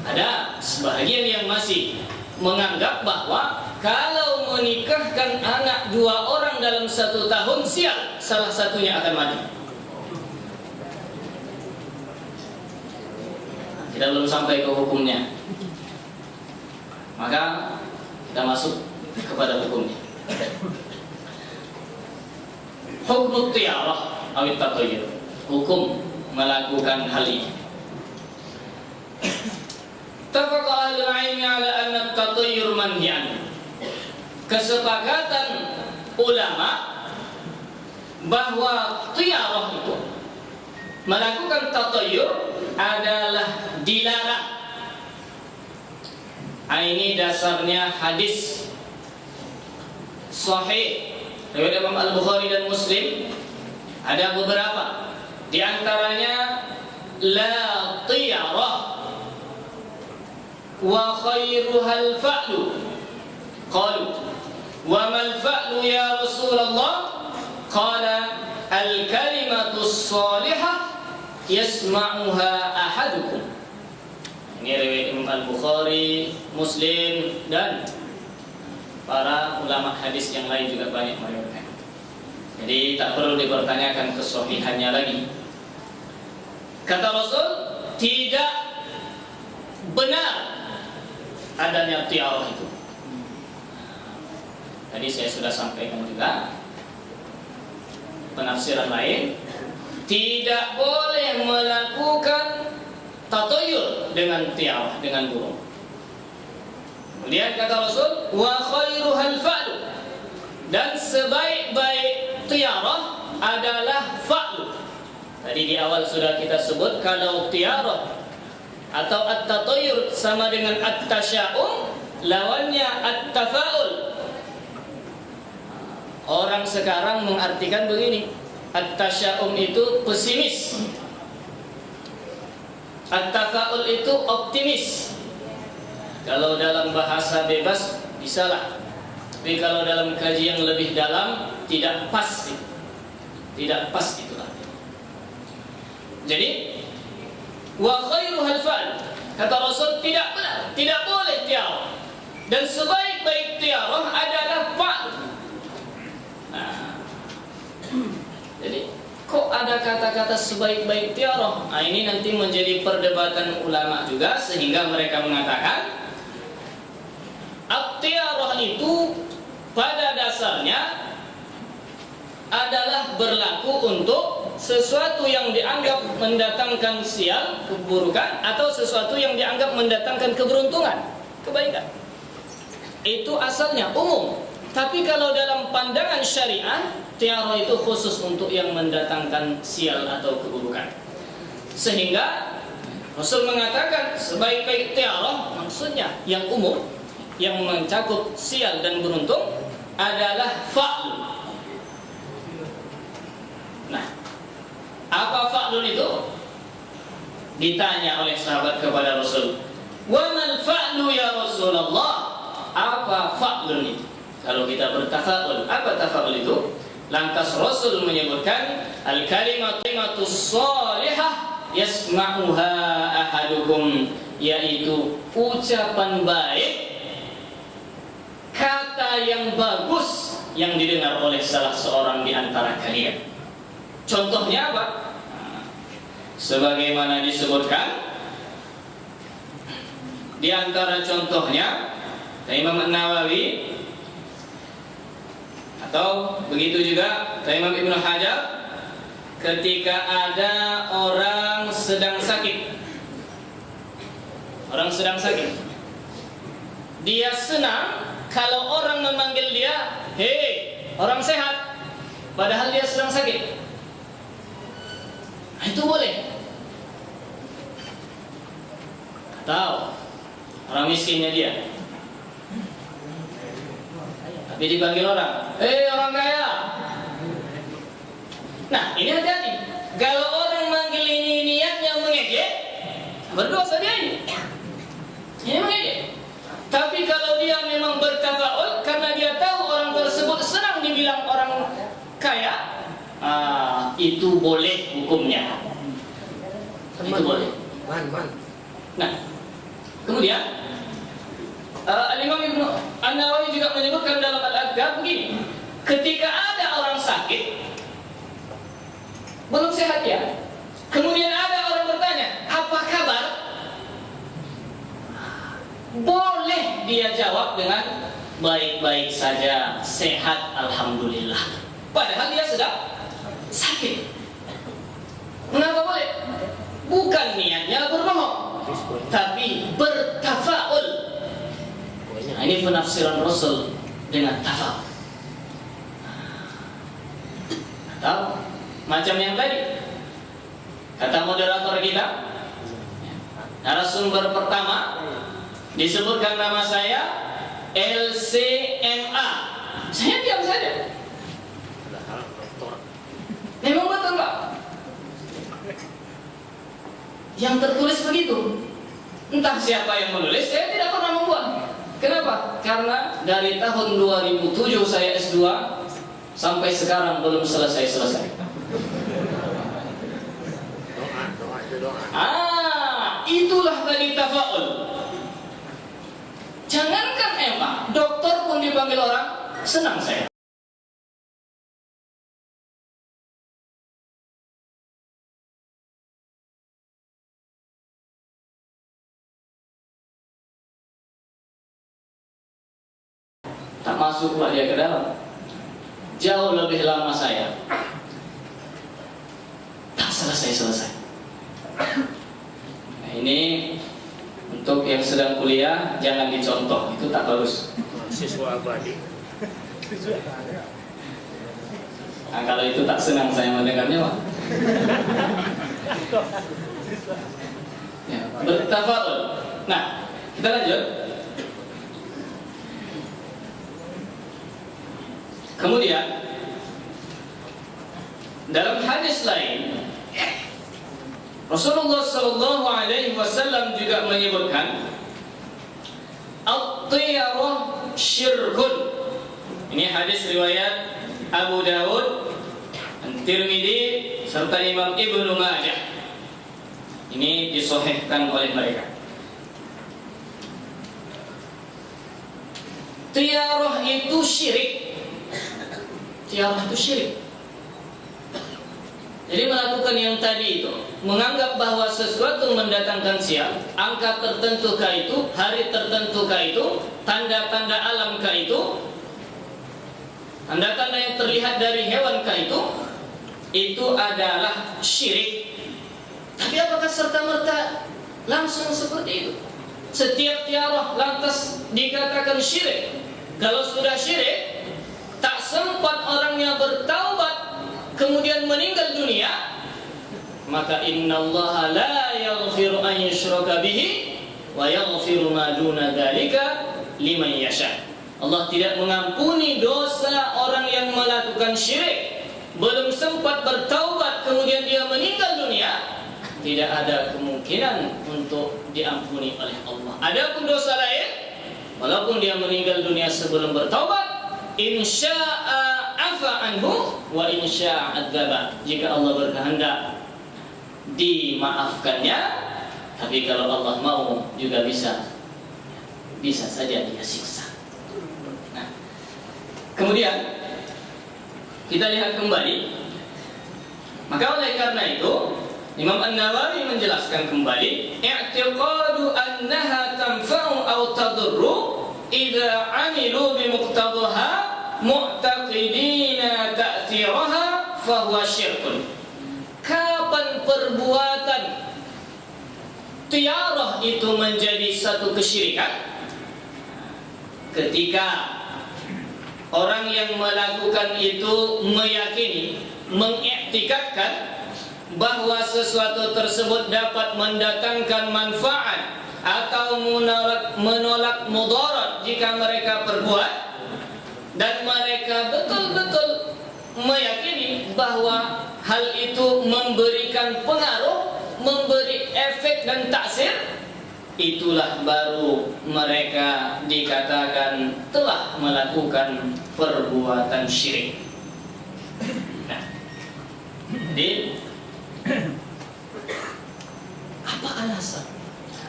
ada sebagian yang masih menganggap bahwa kalau menikahkan anak 2 orang dalam 1 tahun, sial salah satunya akan mati. Kita belum sampai ke hukumnya, maka kita masuk kepada hukumnya. Hukum tiyarah awit tatayyur, hukum melakukan hal ini. Tafaqa ahlul ilmi ala anna at-tatayyur manhi'an. Kesepakatan ulama bahwa tiyarah itu, melakukan tatayyur adalah dilarang. Ini dasarnya hadis sahih riwayat Imam Al-Bukhari dan Muslim. Ada beberapa, di antaranya la tiyarah wa khairuhal fa'lu. Qalu wa mal fa'lu ya Rasulullah? Qala al-kalimatus salihah yasma'uha ahadukum. Ini riwayat Imam Al-Bukhari, Muslim, dan para ulama hadis yang lain juga banyak meriwayatkan. Jadi tak perlu dipertanyakan kesahihannya lagi. Kata Rasul, tidak benar adanya tiyarah itu. Tadi saya sudah sampaikan juga penafsiran lain, tidak boleh melakukan tatayyur dengan tiyarah, dengan burung. Kemudian kata Rasul, wa khairuhal fa'lu, dan sebaik-baik tiyarah adalah fa'lu. Tadi di awal sudah kita sebut, kalau tiyarah atau at-tatayyur sama dengan at-tasya'um, lawannya at-tafa'ul. Orang sekarang mengartikan begini, at-tasya'um itu pesimis, at-tafa'ul itu optimis. Kalau dalam bahasa bebas bisalah, tapi kalau dalam kajian yang lebih dalam tidak pas itu. Tidak pas itulah. Jadi wa khairuhal fa'l, kata Rasul, tidak benar, tidak boleh tiyarah, dan sebaik-baik tiyarah adalah fa'l. Nah, jadi kok ada kata-kata sebaik-baik tiyarah? Nah, ini nanti menjadi perdebatan ulama juga, sehingga mereka mengatakan at-tiyarah itu pada dasarnya adalah berlaku untuk sesuatu yang dianggap mendatangkan sial, keburukan, atau sesuatu yang dianggap mendatangkan keberuntungan, kebaikan. Itu asalnya umum. Tapi kalau dalam pandangan syariah, tiyarah itu khusus untuk yang mendatangkan sial atau keburukan. Sehingga Rasul mengatakan sebaik-baik tiyarah, maksudnya yang umum, yang mencakup sial dan beruntung, adalah fa'l. Nah, apa fa'lun itu? Ditanya oleh sahabat kepada Rasul, wa mal fa'lu ya Rasulullah? Apa fa'lun itu? Kalau kita bertafa'ul, apa tafa'ul itu? Lantas Rasul menyebutkan al-kalimatus salihah yasma'uha ahadukum, yaitu ucapan baik, kata yang bagus yang didengar oleh salah seorang di antara kalian. Contohnya apa? Sebagaimana disebutkan di antara contohnya Imam An-Nawawi, atau begitu juga Imam Ibnu Hajar, ketika ada orang sedang sakit. Orang sedang sakit, dia senang kalau orang memanggil dia, hei orang sehat, padahal dia sedang sakit. Itu boleh. Atau orang miskinnya dia, tapi dipanggil orang, hei orang kaya. Nah, ini hati-hati. Kalau orang manggil ini niatnya mengejek, berdosa dia ini. Ini mengejek. Tapi kalau dia memang bertafa'ul karena dia tahu orang tersebut senang dibilang orang kaya, itu itu boleh hukumnya. Itu boleh. Nah, kemudian Al-Imam Ibnu An-Nawawi juga menyebutkan dalam Al-Adhkar begini, ketika ada orang sakit belum sehat ya, kemudian ada orang bertanya, apa kabar? Boleh dia jawab dengan baik-baik saja, sehat alhamdulillah, padahal dia sedang sakit. Mengapa boleh? Bukan niatnya berbohong, tapi bertafaul. Nah, ini penafsiran Rasul dengan tafaul. Atau macam yang tadi kata moderator kita, narasumber pertama disebutkan nama saya LCMA, saya diam saja. Memang betul Pak, yang tertulis begitu. Entah siapa yang menulis, saya tidak pernah membuat. Kenapa? Karena dari tahun 2007 saya S2 sampai sekarang belum selesai. Itulah tadi tafaul. Jangankan emak, dokter pun dipanggil orang, senang saya. Tak masuk pula dia ke dalam. Jauh lebih lama saya. Tak selesai. Nah, ini untuk yang sedang kuliah jangan dicontoh, itu tak bagus. Siswa abadi. Nah, kalau itu tak senang saya mendengarnya, Pak. Ya, bertafaul. Nah, kita lanjut. Kemudian dalam hadis lain Rasulullah sallallahu alaihi wasallam juga menyebutkan at-tiyarah syirkun. Ini hadis riwayat Abu Dawud, Tirmidzi serta Imam Ibnu Majah. Ini disahihkan oleh mereka. Tiyarah itu syirik. Tiyarah itu syirik. Jadi melakukan yang tadi itu, menganggap bahwa sesuatu mendatangkan sial, angka tertentu kah itu, hari tertentu kah itu, tanda-tanda alam kah itu, tanda-tanda yang terlihat dari hewan kah itu adalah syirik. Tapi apakah serta-merta langsung seperti itu? Setiap tiarah lantas dikatakan syirik? Kalau sudah syirik, tak sempat orangnya bertaubat kemudian meninggal dunia, maka innallaha la yaghfiru an yushraka bihi wa yaghfiru ma duna dzalika liman yasha. Allah tidak mengampuni dosa orang yang melakukan syirik, belum sempat bertaubat kemudian dia meninggal dunia, tidak ada kemungkinan untuk diampuni oleh Allah. Adapun dosa lain, walaupun dia meninggal dunia sebelum bertaubat, insya'a afa anhu wa insya'a adzaba. Jika Allah berkehendak dimaafkannya, tapi kalau Allah mau juga bisa saja dia siksa. Nah, kemudian kita lihat kembali. Maka oleh karena itu Imam An-Nawawi menjelaskan kembali, i'tiqadu annaha tanfa'u aw tadurru idza 'amilu bi muqtadaha mu'taqidina ta'thiraha fa huwa syirkun. Kapan perbuatan tiarah itu menjadi satu kesyirikan? Ketika orang yang melakukan itu meyakini, mengiktikadkan bahwa sesuatu tersebut dapat mendatangkan manfaat atau menolak mudarat jika mereka perbuat, dan mereka betul-betul meyakini bahwa hal itu memberikan pengaruh, memberi efek dan taksir, itulah baru mereka dikatakan telah melakukan perbuatan syirik. Nah, Jadi apa alasan?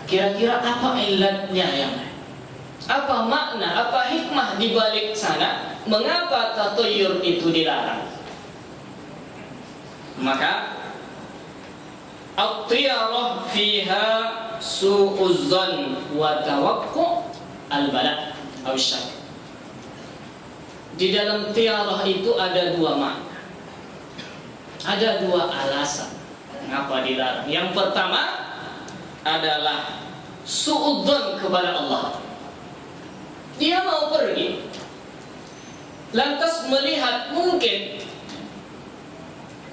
Kira-kira apa ilatnya yang apa makna, apa hikmah di balik sana? Mengapa tatayyur itu dilarang? Maka at-tiyarah fiha su'uzzan wa tawaqqa' al-bala' atau syak. Di dalam tiarah itu ada dua makna. Ada dua alasan mengapa dilarang. Yang pertama adalah su'udzan kepada Allah. Dia mau pergi, lantas melihat mungkin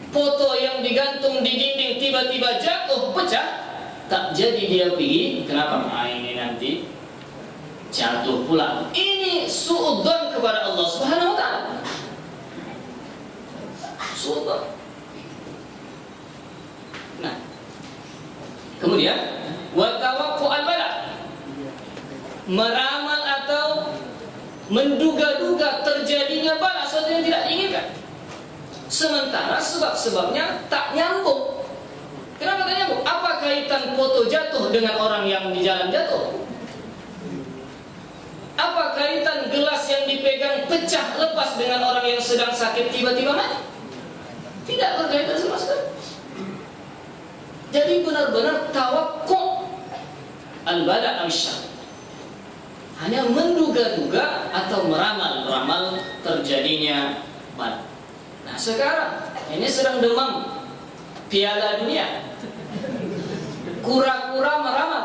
foto yang digantung di dinding tiba-tiba jatuh, pecah, tak jadi dia pergi. Kenapa? Ini nanti jatuh pula. Ini su'udzan kepada Allah Subhanahu wa ta'ala. Su'udzan. Nah, kemudian wa tawaqqu'al bala, meramal atau menduga-duga terjadinya bala, sesuatu yang tidak diinginkan. Sementara sebab-sebabnya tak nyambung. Kenapa tak nyambung? Apa kaitan foto jatuh dengan orang yang di jalan jatuh? Apa kaitan gelas yang dipegang pecah lepas dengan orang yang sedang sakit tiba-tiba mati? Tidak berkaitan sama sekali. Jadi benar-benar tawaqqu'al bala al-syarr. Hanya menduga-duga atau meramal terjadinya bala. Nah sekarang ini sedang demam Piala Dunia, kura-kura meramal.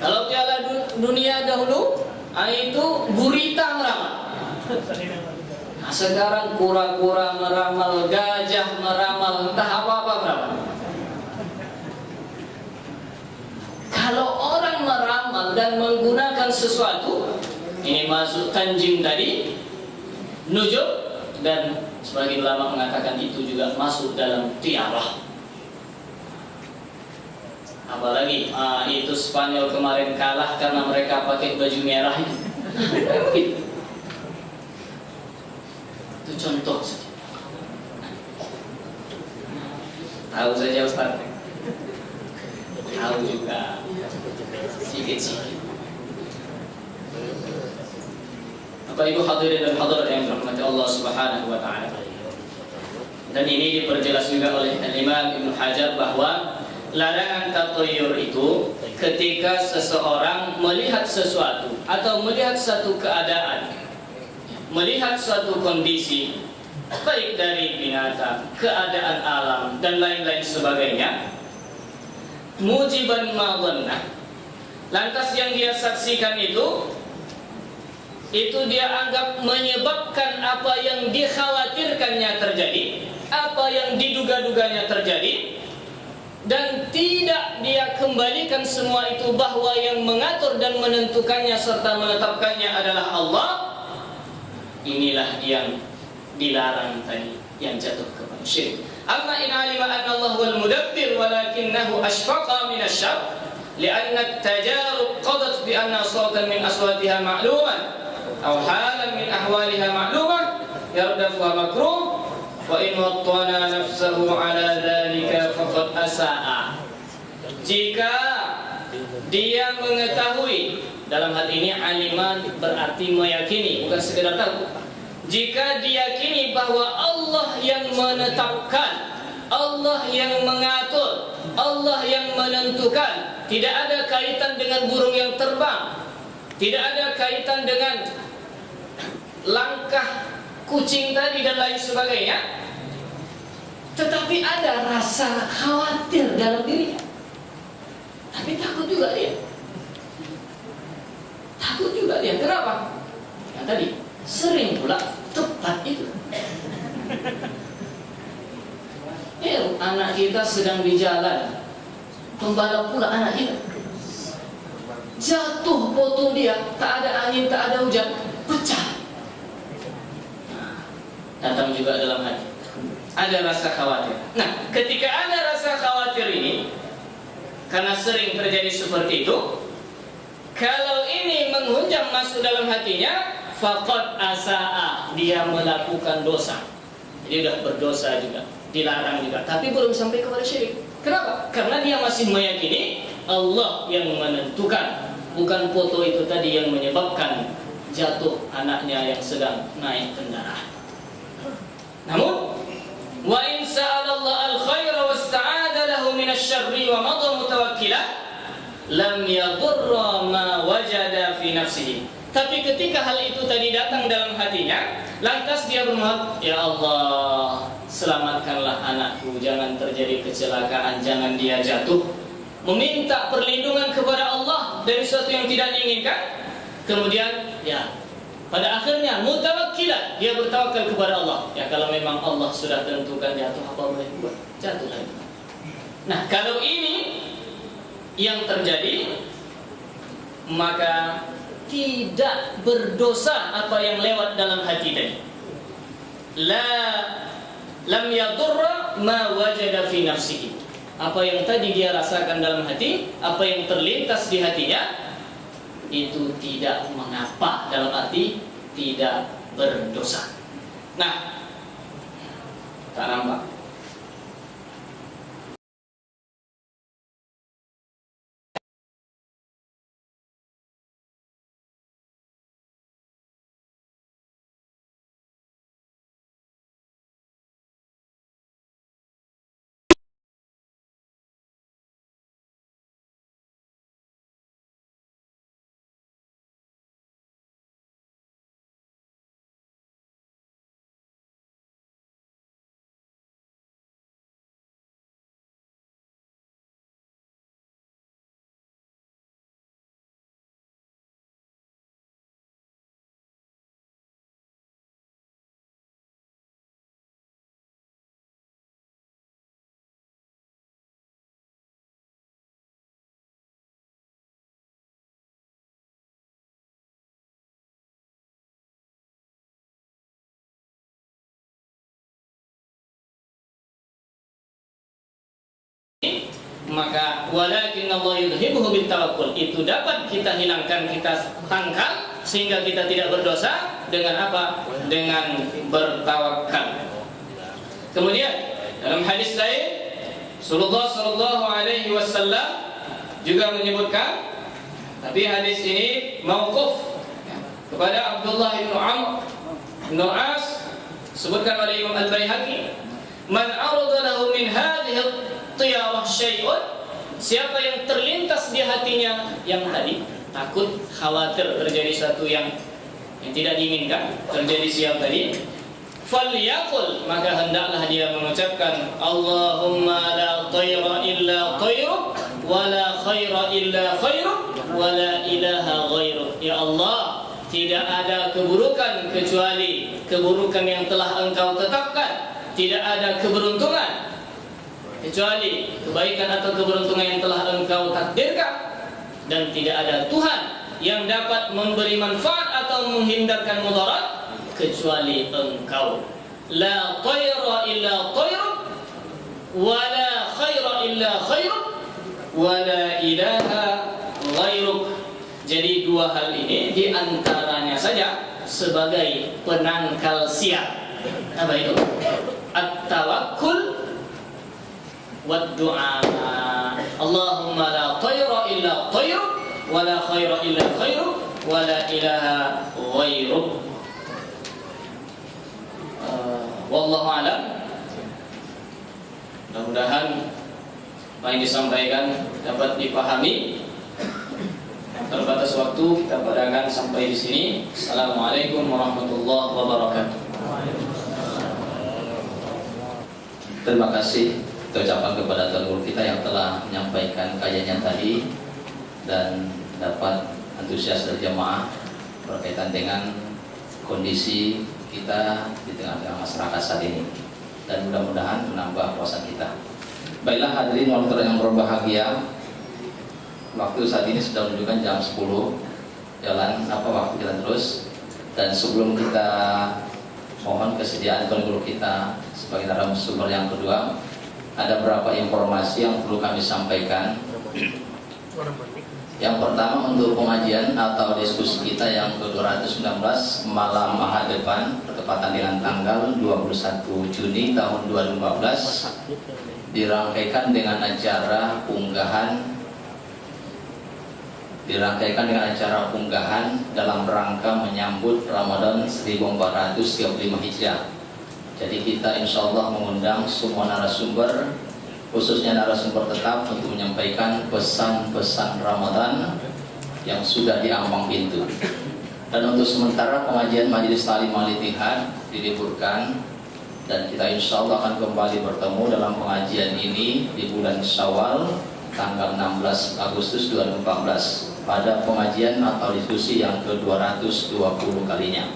Kalau Piala Dunia dahulu, itu gurita meramal. Nah sekarang kura-kura meramal, gajah meramal, entah apa-apa meramal. Kalau orang meramal dan menggunakan sesuatu, ini masuk tanjim tadi, nujum, dan sebagian ulama mengatakan itu juga masuk dalam tiarah. Apalagi itu Spanyol kemarin kalah karena mereka pakai baju merah itu. Itu contoh saja. Tahu saja Ustaz. Tahu juga sedikit-sedikit. Bapak Ibu hadirin dan hadirat yang dirahmati Allah Subhanahu wa taala. Dan ini diperjelas juga oleh Imam Ibnu Hajar bahwa larangan tatayyur itu ketika seseorang melihat sesuatu atau melihat satu keadaan, melihat suatu kondisi, baik dari binatang, keadaan alam dan lain-lain sebagainya, mujiban ma dhannah. Lantas yang dia saksikan itu dia anggap menyebabkan apa yang dikhawatirkannya terjadi, apa yang diduga-duganya terjadi, dan tidak dia kembalikan semua itu bahwa yang mengatur dan menentukannya serta menetapkannya adalah Allah. Inilah yang dilarang tadi, yang jatuh kepada syirik. Amma in alima anna Allah wal mudabbir walakinnahu ashfaqa min asy-syarr li'anna at-tajarub qadat bi anna sawtan min aswatiha ma'luman aw halan min ahwaliha ma'lumah yardafuha makruh wa in wattana nafsahu ala dhalika faqad asa'a. Jika dia mengetahui, dalam hal ini aliman berarti meyakini, bukan sekedar tahu. Jika diyakini bahwa Allah yang menetapkan, Allah yang mengatur, Allah yang menentukan, tidak ada kaitan dengan burung yang terbang, tidak ada kaitan dengan langkah kucing tadi dan lain sebagainya, tetapi ada rasa khawatir dalam dirinya. Tapi takut juga dia. Takut juga dia. Kenapa? Yang tadi sering pula tepat itu. Anak kita sedang di jalan, pembalap pula anak kita. Jatuh foto dia, tak ada angin, tak ada hujan, pecah. Datang juga dalam hati, ada rasa khawatir. Nah, ketika ada rasa khawatir ini, karena sering terjadi seperti itu, kalau ini menghunjam masuk dalam hatinya, faqad asa'a, dia melakukan dosa. Jadi sudah berdosa juga, dilarang juga, tapi belum sampai kepada syirik. Kenapa? Karena dia masih meyakini Allah yang menentukan, bukan foto itu tadi yang menyebabkan jatuh anaknya yang sedang naik kendaraan. Namun, wa in sa'alallah al-khaira wasta'ada lahu minasyarri wa madha mutawakkilan lam yadurra ma wajada fi nafsihi. Tapi ketika hal itu tadi datang dalam hatinya, lantas dia bermohon, ya Allah, selamatkanlah anakku, jangan terjadi kecelakaan, jangan dia jatuh. Meminta perlindungan kepada Allah dari sesuatu yang tidak diinginkan. Kemudian, ya, pada akhirnya mutawakkilan, dia bertawakal kepada Allah. Ya, kalau memang Allah sudah tentukan jatuh, apa boleh buat? Jatuh lagi. Nah, kalau ini yang terjadi, maka tidak berdosa apa yang lewat dalam hati tadi. Lam yadurra ma wajada fi nafsihi. Apa yang tadi dia rasakan dalam hati, apa yang terlintas di hatinya, itu tidak mengapa, dalam arti tidak berdosa. Nah, tak nampak. Maka walakin Allah yudhibuhu bitawakkul, itu dapat kita hilangkan, kita tangkal sehingga kita tidak berdosa dengan apa? Dengan bertawakal. Kemudian dalam hadis lain Rasulullah sallallahu alaihi wasallam juga menyebutkan, tapi hadis ini mauquf kepada Abdullah bin Amr bin As, sebutkan oleh Imam Al-Baihaqi, man arada lahu min hadhihi tiyarah syai'un, siapa yang terlintas di hatinya yang tadi takut, khawatir terjadi sesuatu yang tidak diinginkan terjadi siang tadi, falyaqul, maka hendaklah dia mengucapkan, Allahumma la tayra illa tayruk wa la khaira illa khairuk wa la ilaha ghairuk. Ya Allah, tidak ada keburukan kecuali keburukan yang telah Engkau tetapkan, tidak ada keberuntungan kecuali kebaikan atau keberuntungan yang telah Engkau takdirkan, dan tidak ada Tuhan yang dapat memberi manfaat atau menghindarkan mudarat kecuali Engkau. La tayra illa tayruk wa la khaira illa khairuk wa la ilaha ghairuk. Jadi dua hal ini diantaranya saja sebagai penangkal siap. Apa itu? At-tawakkul wad-du'a. Allahumma la tayra illa tayruk wa la khaira illa khairuk wa la ilaha ghairuk. Wallahu a'lam. Mudah-mudahan apa yang disampaikan dapat dipahami. Terbatas waktu, kita padakan sampai di sini. Assalamualaikum warahmatullahi wabarakatuh. Terima kasih kita ucapkan kepada Tuan Guru kita yang telah menyampaikan kajiannya tadi dan dapat antusias dari jemaah berkaitan dengan kondisi kita di tengah-tengah masyarakat saat ini, dan mudah-mudahan menambah wawasan kita. Baiklah hadirin monitor yang berbahagia, waktu saat ini sudah menunjukkan jam 10. Jalan apa waktu kita terus, dan sebelum kita mohon kesediaan Tuan Guru kita sebagai narasumber yang kedua, ada beberapa informasi yang perlu kami sampaikan. Yang pertama untuk pengajian atau diskusi kita yang ke-219 malam Ahad depan bertepatan dengan tanggal 21 Juni tahun 2014 dirangkaikan dengan acara unggahan dalam rangka menyambut Ramadan 1435 Hijriah. Jadi kita insya Allah mengundang semua narasumber, khususnya narasumber tetap, untuk menyampaikan pesan-pesan Ramadan yang sudah diambang pintu. Dan untuk sementara pengajian Majelis Ta'lim Al-Ittihad diliburkan, dan kita insya Allah akan kembali bertemu dalam pengajian ini di bulan Syawal tanggal 16 Agustus 2014 pada pengajian atau diskusi yang ke-220 kalinya.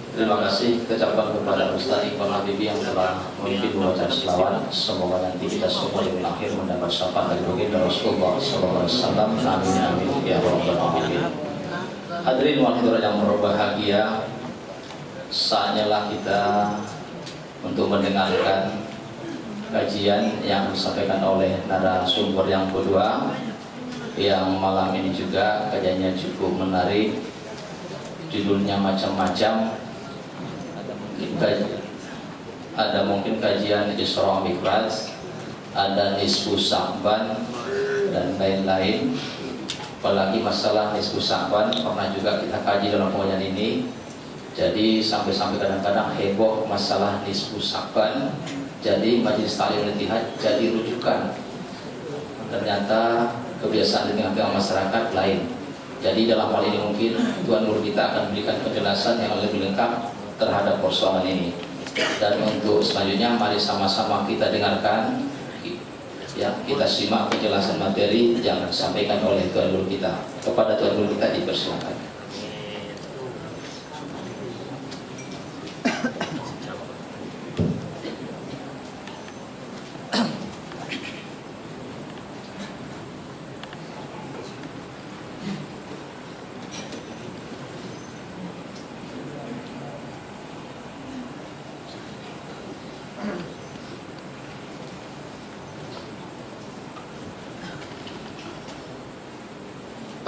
Terima kasih kecapan kepada Ustaz Iqbal Habibie yang telah memimpin bacaan selawat. Semoga nanti kita semua di akhir mendapat syafaat dari baginda Rasulullah sallallahu alaihi wasallam. Amin amin ya rabbal alamin. Hadirin wahai yang berbahagia, saatnya lah kita untuk mendengarkan kajian yang disampaikan oleh narasumber yang kedua, yang malam ini juga kajiannya cukup menarik. Judulnya macam-macam. Ada mungkin kajian Isra Mi'raj, ada nisfu Sya'ban dan lain-lain. Apalagi masalah nisfu Sya'ban pernah juga kita kaji dalam pengajian ini. Jadi sampai-sampai kadang-kadang heboh masalah nisfu Sya'ban. Jadi Majelis Ta'lim Al-Ittihad jadi rujukan. Ternyata kebiasaan di tengah-tengah masyarakat lain. Jadi dalam hal ini mungkin Tuan Guru kita akan berikan penjelasan yang lebih lengkap terhadap persoalan ini. Dan untuk selanjutnya mari sama-sama kita dengarkan, ya, kita simak penjelasan materi yang disampaikan oleh Tuan Guru kita. Kepada Tuan Guru kita dipersilakan.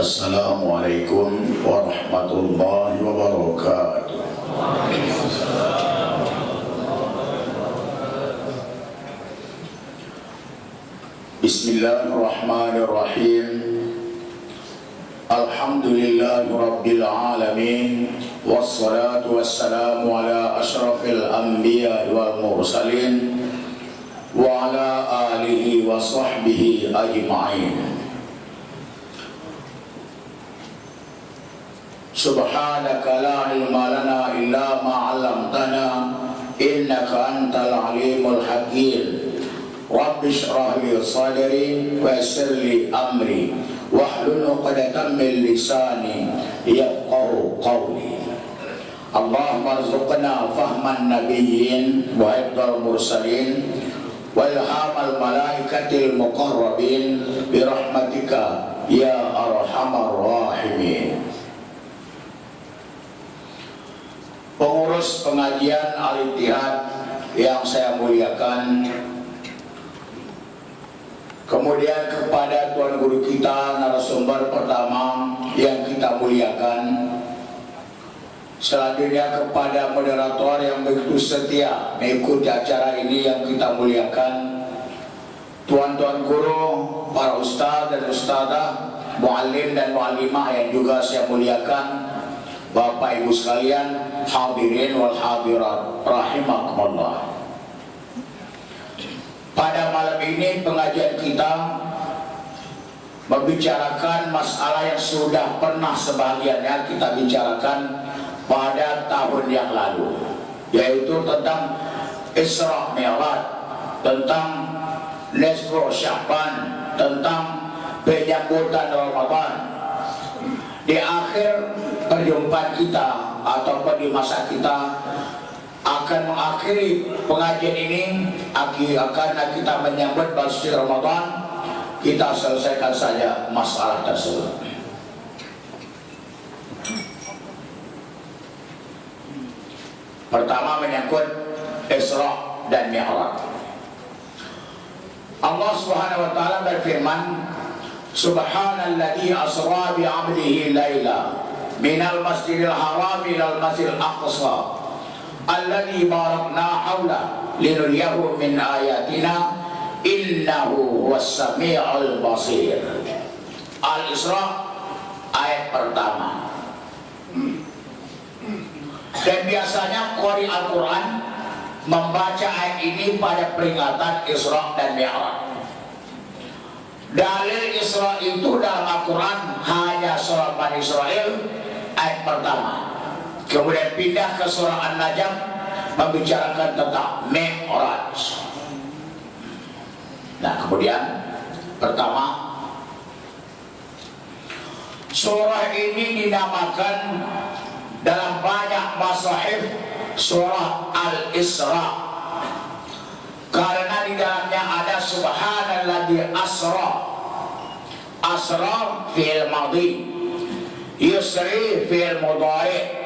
Assalamualaikum warahmatullahi wabarakatuh. Bismillahirrahmanirrahim. Alhamdulillahi rabbil alamin. Wassalatu wassalamu ala ashrafil anbiya wal mursalin wa ala alihi wa sahbihi ajma'in. Subhanaka la ilma lana illa ma 'allamtana innaka antal alimul hakim. Rabbi shrah li sadri wa yassir li amri wahlul 'uqdatam min lisani yafqahu qawli. Allahumma arzuqna fahman nabiyyin wa hifdzal mursalin wa ilhamal malaikatil muqarrabin bi rahmatika ya arhamar rahimin. Pengurus pengajian Al-Ittihad yang saya muliakan, kemudian kepada Tuan Guru kita narasumber pertama yang kita muliakan, selanjutnya kepada moderator yang begitu setia mengikuti acara ini yang kita muliakan, Tuan-tuan guru, para ustaz dan ustazah, muallim dan muallimah yang juga saya muliakan, Bapak Ibu sekalian, hadirin wal hadirat rahimakumullah. Pada malam ini pengajian kita membicarakan masalah yang sudah pernah sebagiannya kita bicarakan pada tahun yang lalu, yaitu tentang Isra Mi'raj, tentang nisfu Sya'ban, tentang penyambutan Ramadan. Di akhir perjumpaan kita ataupun di masa kita akan mengakhiri pengajian ini, akan kita menyambut bulan Ramadan, kita selesaikan saja masalah tersebut. Pertama menyangkut Isra dan Mi'raj. Allah Subhanahu wa taala berfirman, Subhanalladzi asra bi 'abdihi laila minal masjidil haram ilal masjidil aqsa alladzi barakna haula linuriyahu min ayatina innahu huwas samiul basir. Al-Isra ayat pertama. Dan biasanya qari Al-Quran membaca ayat ini pada peringatan Isra dan Mi'raj. Dalil Isra itu dalam Al-Quran hanya surah Bani Israel ayat pertama. Kemudian pindah ke surah An-Najm membicarakan tentang Mi'raj. Nah, kemudian pertama, surah ini dinamakan dalam banyak masahif surah Al-Isra karena di dalamnya ada subhanalladzi asra. Asra fi'il madhi, yusri fi'il mudhari,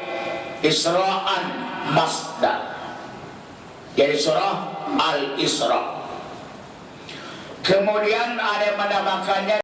isra'an masdar. Jadi surah Al-Isra. Kemudian ada yang menamakannya